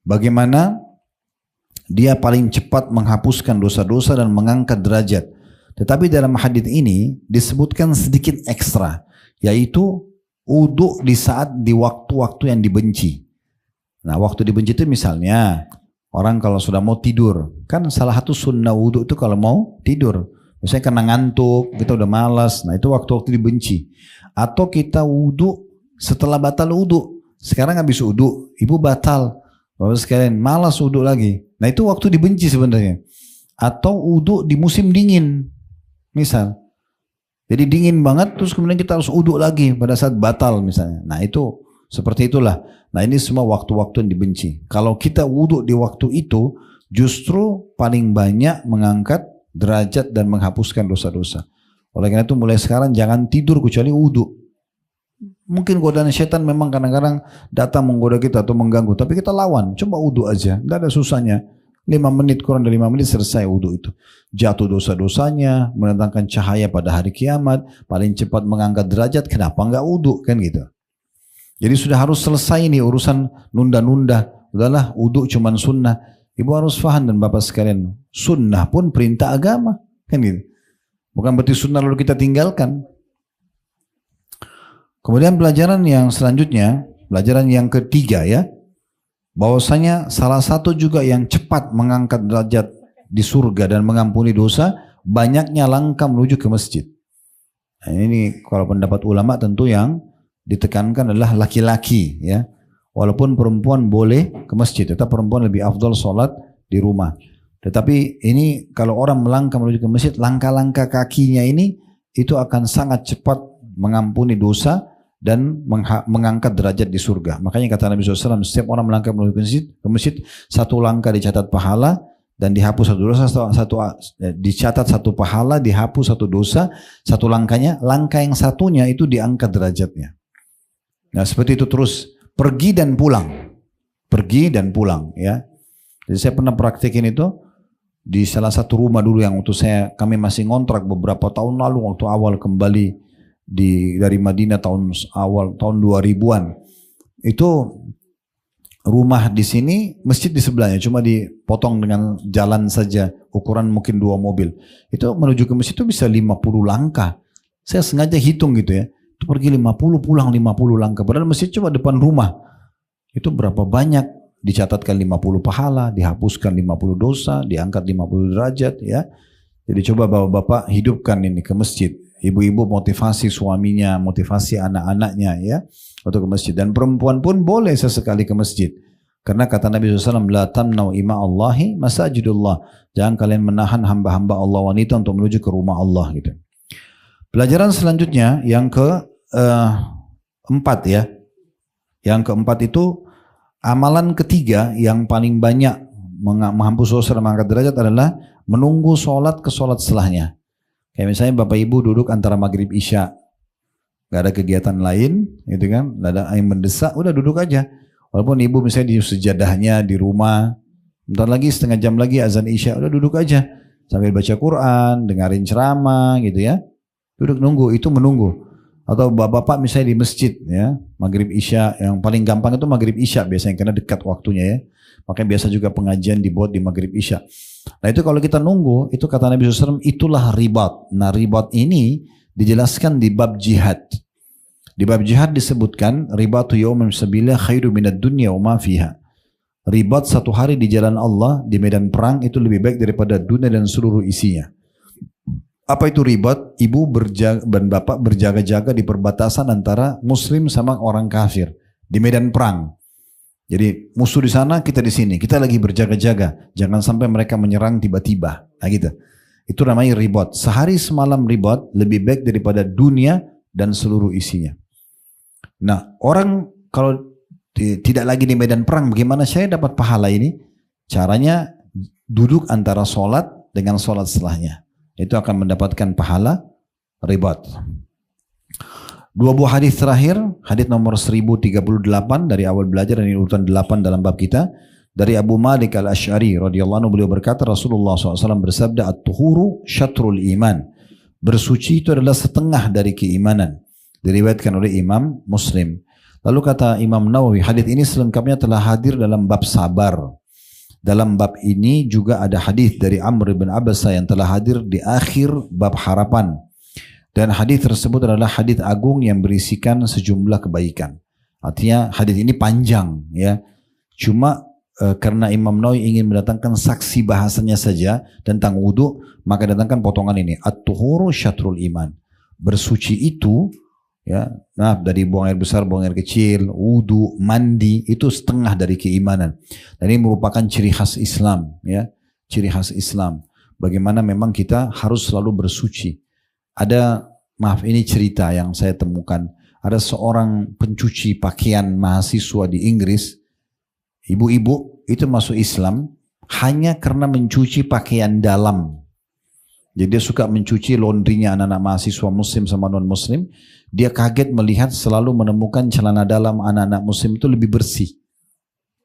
Bagaimana dia paling cepat menghapuskan dosa-dosa dan mengangkat derajat. Tetapi dalam hadits ini disebutkan sedikit ekstra, yaitu wudu di waktu-waktu yang dibenci. Nah, waktu dibenci itu misalnya orang kalau sudah mau tidur, kan salah satu sunnah wudu itu kalau mau tidur. Misalnya karena ngantuk, kita udah malas, nah itu waktu-waktu dibenci. Atau kita wudu setelah batal wudu, sekarang habis wudu, ibu batal. Bapak sekalian malas wudu lagi. Nah itu waktu dibenci sebenarnya. Atau wudu di musim dingin. Misal. Jadi dingin banget terus kemudian kita harus wudu lagi pada saat batal misalnya. Nah itu seperti itulah. Nah ini semua waktu-waktu yang dibenci. Kalau kita wudu di waktu itu justru paling banyak mengangkat derajat dan menghapuskan dosa-dosa. Oleh karena itu mulai sekarang jangan tidur kecuali wudu. Mungkin godaan setan memang kadang-kadang datang menggoda kita atau mengganggu. Tapi kita lawan. Coba wudu aja. Tidak ada susahnya. 5 menit, kurang dari 5 menit selesai wudu itu. Jatuh dosa-dosanya. Mendatangkan cahaya pada hari kiamat. Paling cepat mengangkat derajat. Kenapa enggak wudu? Kan gitu. Jadi sudah harus selesai nih urusan nunda-nunda. Udahlah wudu cuman sunnah. Ibu harus paham dan bapak sekalian. Sunnah pun perintah agama. Kan gitu. Bukan berarti sunnah lalu kita tinggalkan. Kemudian pelajaran yang selanjutnya, pelajaran yang ketiga ya, bahwasanya salah satu juga yang cepat mengangkat derajat di surga dan mengampuni dosa, banyaknya langkah menuju ke masjid. Nah, ini kalau pendapat ulama tentu yang ditekankan adalah laki-laki ya, walaupun perempuan boleh ke masjid, tetap perempuan lebih afdal sholat di rumah. Tetapi ini kalau orang melangkah menuju ke masjid, langkah-langkah kakinya ini itu akan sangat cepat mengampuni dosa dan mengangkat derajat di surga. Makanya kata Nabi SAW, setiap orang melangkah menuju ke masjid, satu langkah dicatat pahala dan dihapus satu dosa, dicatat satu pahala, dihapus satu dosa, satu langkahnya, langkah yang satunya itu diangkat derajatnya. Nah seperti itu terus, pergi dan pulang ya. Jadi saya pernah praktekin itu di salah satu rumah dulu yang waktu kami masih ngontrak beberapa tahun lalu waktu awal kembali dari Madinah tahun 2000-an. Itu rumah di sini, masjid di sebelahnya, cuma dipotong dengan jalan saja, ukuran mungkin 2 mobil. Itu menuju ke masjid itu bisa 50 langkah. Saya sengaja hitung gitu ya. Itu pergi 50, pulang 50 langkah. Padahal masjid cuma depan rumah. Itu berapa banyak? Dicatatkan 50 pahala, dihapuskan 50 dosa, diangkat 50 derajat ya. Jadi coba bapak-bapak hidupkan ini ke masjid. Ibu-ibu motivasi suaminya, motivasi anak-anaknya ya untuk ke masjid. Dan perempuan pun boleh sesekali ke masjid. Karena kata Nabi SAW, la tamnau ima Allahi masajidullah. Jangan kalian menahan hamba-hamba Allah wanita untuk menuju ke rumah Allah gitu. Pelajaran selanjutnya yang keempat ya. Yang keempat itu amalan ketiga yang paling banyak menghapus dosa dan mengangkat derajat adalah menunggu sholat ke sholat setelahnya. Kayak misalnya Bapak Ibu duduk antara maghrib isya, gak ada kegiatan lain, gitu kan? Gak ada yang mendesak, udah duduk aja. Walaupun Ibu misalnya di sejadahnya di rumah, bentar lagi setengah jam lagi azan isya, udah duduk aja sambil baca Quran, dengerin ceramah, gitu ya. Duduk nunggu, itu menunggu. Atau bapak-bapak misalnya di masjid, ya, maghrib isya, yang paling gampang itu maghrib isya biasanya karena dekat waktunya ya. Makanya biasa juga pengajian dibuat di maghrib isya. Nah itu kalau kita nunggu, itu kata Nabi SAW, itulah ribat. Nah ribat ini dijelaskan di bab jihad. Di bab jihad disebutkan ribatu yaumin sabila khairu minad dunya wa ma fiha. Ribat satu hari di jalan Allah di medan perang itu lebih baik daripada dunia dan seluruh isinya. Apa itu ribat? Ibu dan bapak berjaga-jaga di perbatasan antara muslim sama orang kafir di medan perang. Jadi musuh di sana, kita di sini. Kita lagi berjaga-jaga. Jangan sampai mereka menyerang tiba-tiba. Nah gitu. Itu namanya ribat. Sehari semalam ribat lebih baik daripada dunia dan seluruh isinya. Nah, orang kalau tidak lagi di medan perang, bagaimana saya dapat pahala ini? Caranya duduk antara sholat dengan sholat setelahnya. Itu akan mendapatkan pahala ribat. Dua buah hadis terakhir, hadis nomor 1038 dari awal belajar dan urutan 8 dalam bab kita. Dari Abu Malik al-Ash'ari radhiyallahu anhu, beliau berkata Rasulullah SAW bersabda, at-tuhuru syatrul iman. Bersuci itu adalah setengah dari keimanan. Diriwayatkan oleh Imam Muslim. Lalu kata Imam Nawawi, hadis ini selengkapnya telah hadir dalam bab sabar. Dalam bab ini juga ada hadis dari Amr bin Abbasa yang telah hadir di akhir bab harapan. Dan hadis tersebut adalah hadis agung yang berisikan sejumlah kebaikan. Artinya hadis ini panjang, ya. Cuma karena Imam Nawawi ingin mendatangkan saksi bahasanya saja tentang wudu, maka datangkan potongan ini. At-tuhuru syatrul iman. Bersuci itu, ya, nah dari buang air besar, buang air kecil, wudu, mandi, itu setengah dari keimanan. Dan ini merupakan ciri khas Islam, ya, ciri khas Islam. Bagaimana memang kita harus selalu bersuci. Ada, maaf ini cerita yang saya temukan. Ada seorang pencuci pakaian mahasiswa di Inggris, ibu-ibu itu masuk Islam hanya karena mencuci pakaian dalam. Jadi dia suka mencuci laundrynya anak-anak mahasiswa muslim sama non-muslim. Dia kaget melihat selalu menemukan celana dalam anak-anak muslim itu lebih bersih.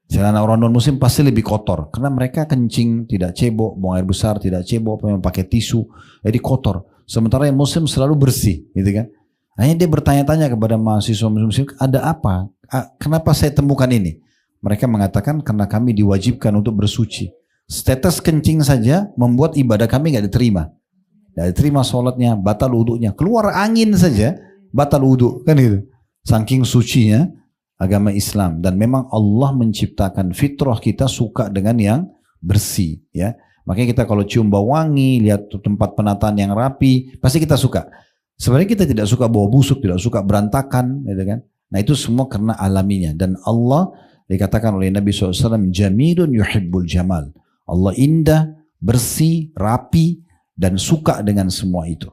Celana orang non-muslim pasti lebih kotor. Karena mereka kencing, tidak cebok, buang air besar, tidak cebok, pakai tisu, jadi kotor. Sementara yang muslim selalu bersih, gitu kan. Hanya dia bertanya-tanya kepada mahasiswa muslim, ada apa? Kenapa saya temukan ini? Mereka mengatakan karena kami diwajibkan untuk bersuci. Status kencing saja membuat ibadah kami gak diterima. Gak diterima sholatnya, batal wudunya. Keluar angin saja, batal wudu, kan gitu. Saking sucinya agama Islam. Dan memang Allah menciptakan fitrah kita suka dengan yang bersih, ya. Makanya kita kalau cium bau wangi, lihat tempat penataan yang rapi, pasti kita suka. Sebenarnya kita tidak suka bau busuk, tidak suka berantakan, gitu kan. Nah itu semua karena alaminya. Dan Allah dikatakan oleh Nabi SAW, jamilun yuhibbul jamal. Allah indah, bersih, rapi, dan suka dengan semua itu.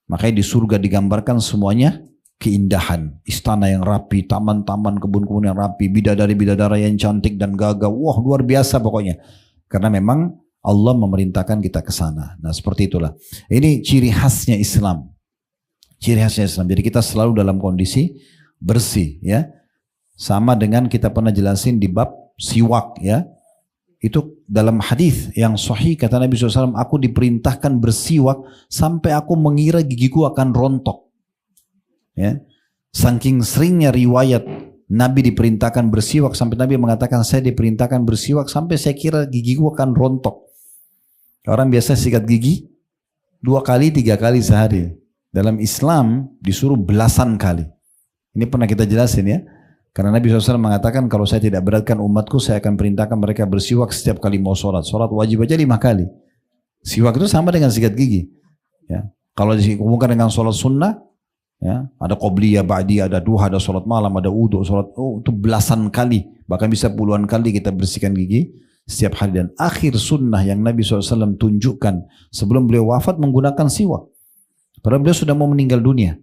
Makanya di surga digambarkan semuanya keindahan. Istana yang rapi, taman-taman, kebun-kebun yang rapi, bidadari-bidadara yang cantik dan gagah. Wah, luar biasa pokoknya. Karena memang Allah memerintahkan kita ke sana. Nah, seperti itulah. Ini ciri khasnya Islam. Ciri khasnya Islam. Jadi kita selalu dalam kondisi bersih, ya. Sama dengan kita pernah jelasin di bab siwak, ya. Itu dalam hadis yang sahih kata Nabi SAW, aku diperintahkan bersiwak sampai aku mengira gigiku akan rontok. Ya. Saking seringnya riwayat Nabi diperintahkan bersiwak sampai Nabi mengatakan saya diperintahkan bersiwak sampai saya kira gigiku akan rontok. Orang biasa sikat gigi 2 kali 3 kali sehari. Dalam Islam disuruh belasan kali. Ini pernah kita jelasin, ya. Karena Nabi SAW mengatakan kalau saya tidak beratkan umatku, saya akan perintahkan mereka bersiwak setiap kali mau sholat. Sholat wajib aja 5 kali. Siwak itu sama dengan sikat gigi. Ya. Kalau dihubungkan dengan sholat sunnah, ya, ada qobliyah, ba'diyah, ada duha, ada sholat malam, ada wudu, sholat, itu belasan kali. Bahkan bisa puluhan kali kita bersihkan gigi setiap hari. Dan akhir sunnah yang Nabi SAW tunjukkan sebelum beliau wafat menggunakan siwak. Padahal beliau sudah mau meninggal dunia.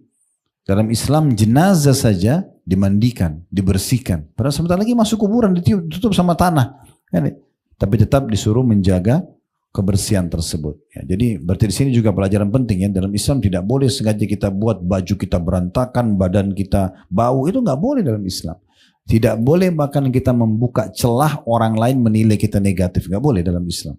Dalam Islam jenazah saja dimandikan, dibersihkan. Padahal sebentar lagi masuk kuburan, ditutup sama tanah. Tapi tetap disuruh menjaga kebersihan tersebut. Ya, jadi berarti di sini juga pelajaran penting, ya. Dalam Islam tidak boleh sengaja kita buat baju kita berantakan, badan kita bau, itu nggak boleh dalam Islam. Tidak boleh bahkan kita membuka celah orang lain menilai kita negatif, nggak boleh dalam Islam.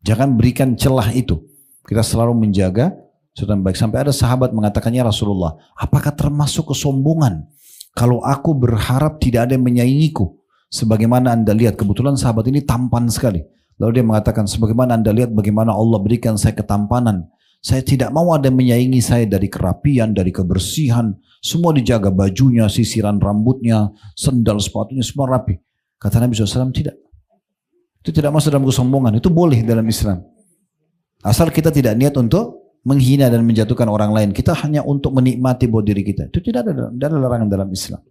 Jangan berikan celah itu. Kita selalu menjaga sudah baik. Sampai ada sahabat mengatakannya, Rasulullah, apakah termasuk kesombongan kalau aku berharap tidak ada yang menyaingiku? Sebagaimana Anda lihat, kebetulan sahabat ini tampan sekali. Lalu dia mengatakan, sebagaimana Anda lihat bagaimana Allah berikan saya ketampanan, Saya tidak mau ada menyaingi saya dari kerapian, dari kebersihan. Semua dijaga, bajunya, sisiran rambutnya, sendal, sepatunya, semua rapi. Kata Nabi SAW, tidak. Itu tidak masuk dalam kesombongan. Itu boleh dalam Islam. Asal kita tidak niat untuk menghina dan menjatuhkan orang lain. Kita hanya untuk menikmati buat diri kita. Itu tidak ada larangan dalam Islam.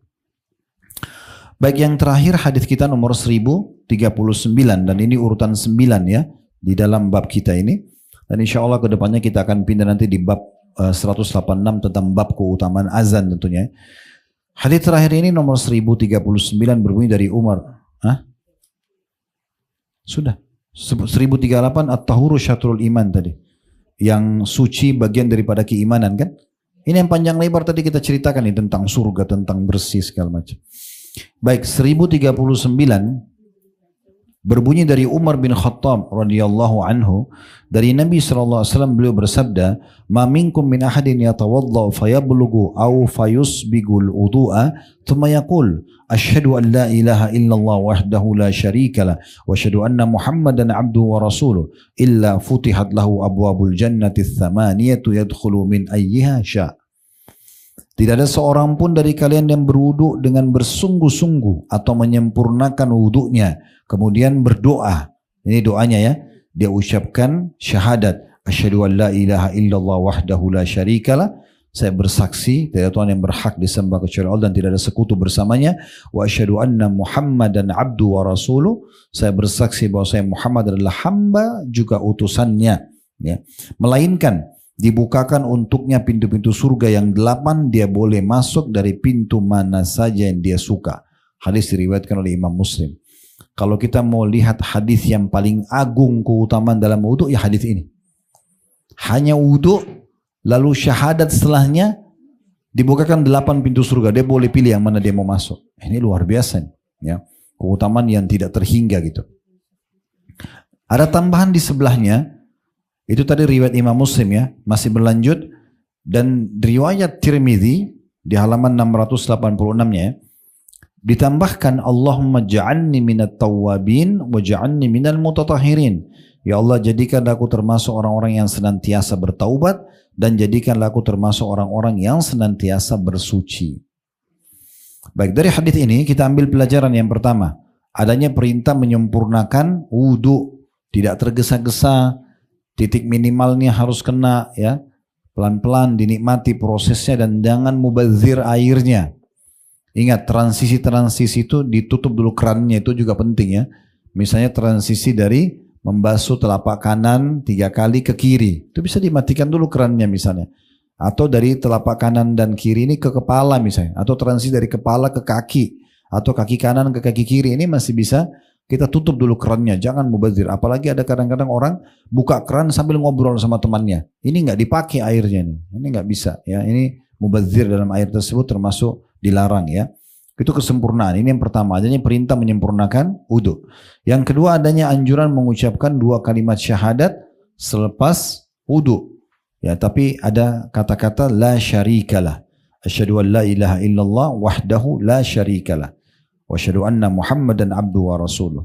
Baik, yang terakhir hadis kita nomor 1039. Dan ini urutan 9 ya. Di dalam bab kita ini. Dan insya Allah kedepannya kita akan pindah nanti di bab 186 tentang bab keutamaan azan tentunya. Hadis terakhir ini nomor 1039 berbunyi dari Umar. Hah? Sudah. 1038 at-tahuru syatrul iman tadi. Yang suci bagian daripada keimanan kan. Ini yang panjang lebar tadi kita ceritakan nih, tentang surga, tentang bersih segala macam. Baik, 1039 berbunyi dari Umar bin Khattab radhiyallahu anhu, dari Nabi sallallahu alaihi wasallam, beliau bersabda, "Ma minkum min ahadin yatawadda fayablughu aw fayusbigul wudu'a thumma yaqul asyhadu an la ilaha illallah wahdahu la syarika lah wa asyhadu anna Muhammadan abduhu wa rasuluh illa futihat lahu abwabul jannati tsamaniyatu yadkhulu min ayyiha sya'." Tidak ada seorang pun dari kalian yang berwudu dengan bersungguh-sungguh atau menyempurnakan wudunya, kemudian berdoa. Ini doanya ya. Dia ucapkan syahadat. Asyhadu an la ilaha illallah wahdahu la syarikalah. Saya bersaksi tidak ada Tuhan yang berhak disembah kecuali Allah dan tidak ada sekutu bersamanya. Wa asyhadu anna Muhammadan abdu wa rasuluh. Saya bersaksi bahwa saya Muhammad adalah hamba juga utusannya. Ya. Melainkan dibukakan untuknya pintu-pintu surga yang 8, dia boleh masuk dari pintu mana saja yang dia suka. Hadis diriwayatkan oleh Imam Muslim. Kalau kita mau lihat hadis yang paling agung keutamaan dalam wudhu, ya hadis ini. Hanya wudhu, lalu syahadat setelahnya, dibukakan 8 pintu surga. Dia boleh pilih yang mana dia mau masuk. Ini luar biasa. Ya. Keutamaan yang tidak terhingga gitu. Ada tambahan di sebelahnya. Itu tadi riwayat Imam Muslim ya, masih berlanjut, dan riwayat Tirmidzi di halaman 686-nya ditambahkan, Allahumma ja'alni minat tawwabin wa ja'alni minal mutatahhirin. Ya Allah, jadikanlah aku termasuk orang-orang yang senantiasa bertaubat dan jadikanlah aku termasuk orang-orang yang senantiasa bersuci. Baik, dari hadis ini kita ambil pelajaran yang pertama, adanya perintah menyempurnakan wudu, tidak tergesa-gesa. Titik minimalnya harus kena ya, pelan-pelan dinikmati prosesnya dan jangan mubazir airnya. Ingat, transisi-transisi itu ditutup dulu kerannya, itu juga penting ya. Misalnya transisi dari membasuh telapak kanan 3 kali ke kiri, itu bisa dimatikan dulu kerannya misalnya. Atau dari telapak kanan dan kiri ini ke kepala misalnya, atau transisi dari kepala ke kaki, atau kaki kanan ke kaki kiri, ini masih bisa kita tutup dulu kerannya, jangan mubazir. Apalagi ada kadang-kadang orang buka keran sambil ngobrol sama temannya. Ini nggak dipakai airnya nih, ini nggak bisa ya. Ini mubazir dalam air tersebut termasuk dilarang ya. Itu kesempurnaan. Ini yang pertama, adanya perintah menyempurnakan wudu. Yang kedua, adanya anjuran mengucapkan 2 kalimat syahadat selepas wudu. Ya, tapi ada kata-kata la syarikalah. Asyhadu an la ilaha illallah wahdahu la syarikalah. Wa asyhadu anna Muhammadan abdu wa rasuluh.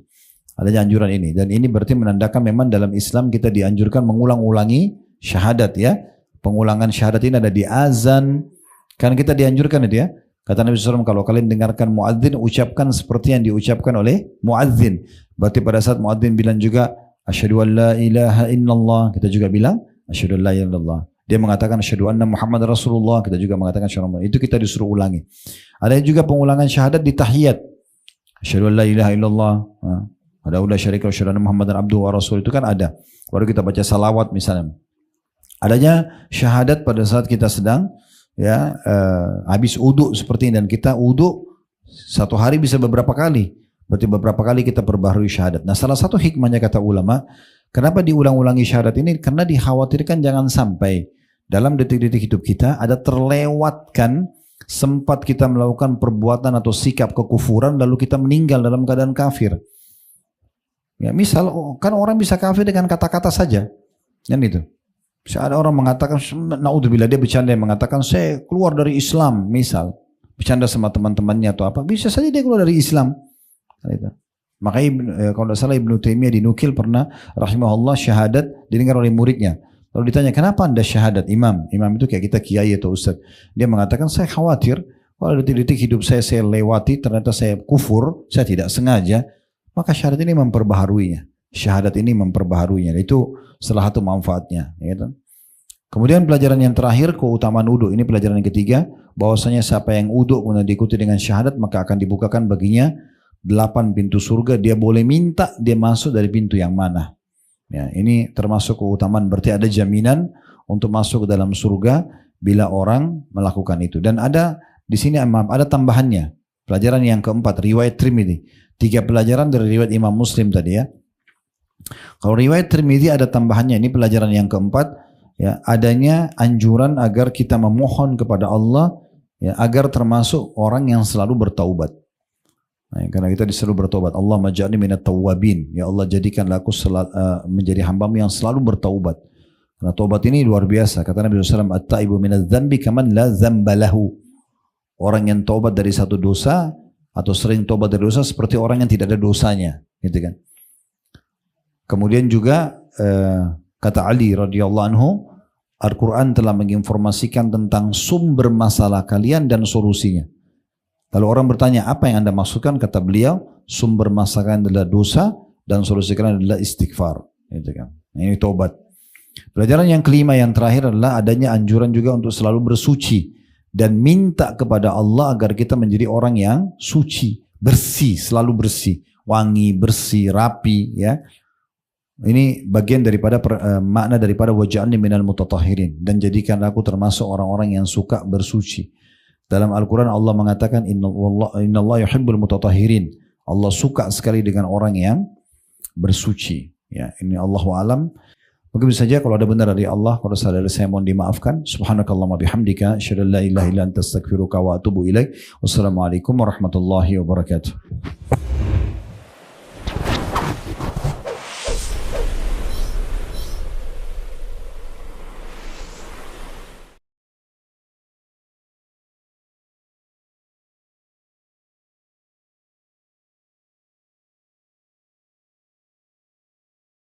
Adanya anjuran ini, dan ini berarti menandakan memang dalam Islam kita dianjurkan mengulang-ulangi syahadat ya. Pengulangan syahadat ini ada di azan. Kan kita dianjurkan itu ya. Kata Nabi SAW, kalau kalian dengarkan muadzin, ucapkan seperti yang diucapkan oleh muadzin. Berarti pada saat muadzin bilang juga asyhadu an la ilaha illallah, kita juga bilang asyhadu an la ilaha illallah. Dia mengatakan asyhadu anna Muhammad Rasulullah, kita juga mengatakan asyhadu anna. Itu kita disuruh ulangi. Ada juga pengulangan syahadat di tahiyat. Asyhadu an la ilaha illallah, ada ulah syarika asyhadu anna Muhammadan abduhu wa rasul, itu kan ada. Baru kita baca salawat misalnya. Adanya syahadat pada saat kita sedang ya habis wudu seperti ini, dan kita wudu 1 hari bisa beberapa kali. Berarti beberapa kali kita perbaharui syahadat. Nah, salah satu hikmahnya kata ulama, kenapa diulang-ulangi syahadat ini? Karena dikhawatirkan jangan sampai dalam detik-detik hidup kita ada terlewatkan sempat kita melakukan perbuatan atau sikap kekufuran lalu kita meninggal dalam keadaan kafir. Ya, misal kan orang bisa kafir dengan kata-kata saja. Kan itu. Bisa ada orang mengatakan, naudzubillah, dia bercanda mengatakan saya keluar dari Islam, misal bercanda sama teman-temannya atau apa, bisa saja dia keluar dari Islam. Gitu. Makanya kalau tidak salah Ibnu Taimiyah dinukil pernah rahimahullah syahadat didengar oleh muridnya. Lalu ditanya, kenapa anda syahadat imam? Imam itu kayak kita kiai atau ustaz. Dia mengatakan, saya khawatir kalau detik-detik hidup saya lewati, ternyata saya kufur, saya tidak sengaja, maka syahadat ini memperbaharuinya. Syahadat ini memperbaharuinya. Itu salah satu manfaatnya. Ya. Kemudian pelajaran yang terakhir, keutamaan wudu. Ini pelajaran yang ketiga, bahwasanya siapa yang wudu kemudian diikuti dengan syahadat, maka akan dibukakan baginya 8 pintu surga. Dia boleh minta dia masuk dari pintu yang mana. Ya, ini termasuk keutamaan, berarti ada jaminan untuk masuk ke dalam surga bila orang melakukan itu. Dan ada di sini ada tambahannya. Pelajaran yang keempat, riwayat Tirmidzi. 3 pelajaran dari riwayat Imam Muslim tadi ya. Kalau riwayat Tirmidzi ada tambahannya, ini pelajaran yang keempat, ya, adanya anjuran agar kita memohon kepada Allah, ya, agar termasuk orang yang selalu bertaubat. Nah, karena kita disuruh bertobat. Allah maj'alni minat tawwabin. Ya Allah, jadikanlah aku menjadi hambamu yang selalu bertaubat. Karena taubat ini luar biasa. Kata Nabi SAW, at-taibu minadz dzambi kaman la dzambalahu. Orang yang taubat dari satu dosa atau sering taubat dari dosa seperti orang yang tidak ada dosanya, gitu kan. Kemudian juga kata Ali radhiyallahu anhu, Al-Quran telah menginformasikan tentang sumber masalah kalian dan solusinya. Lalu orang bertanya, apa yang anda maksudkan? Kata beliau, sumber masalah kalian adalah dosa dan solusi kalian adalah istighfar. Gitu kan. Nah, ini taubat. Pelajaran yang kelima yang terakhir adalah adanya anjuran juga untuk selalu bersuci dan minta kepada Allah agar kita menjadi orang yang suci, bersih, selalu bersih, wangi, bersih, rapi, ya. Ini bagian daripada makna daripada waj'alni minal mutatahhirin, dan jadikanlah aku termasuk orang-orang yang suka bersuci. Dalam Al-Quran Allah mengatakan innallaha yuhibbul mutatahhirin. Allah suka sekali dengan orang yang bersuci. Ya, ini Allahu alam. Begitu saja, kalau ada benar dari Allah, kalau salah dari saya mohon dimaafkan. Subhanakallahumma bihamdika asyhadu an la ilaha illa anta astaghfiruka wa atubu ilaik. Wassalamualaikum warahmatullahi wabarakatuh.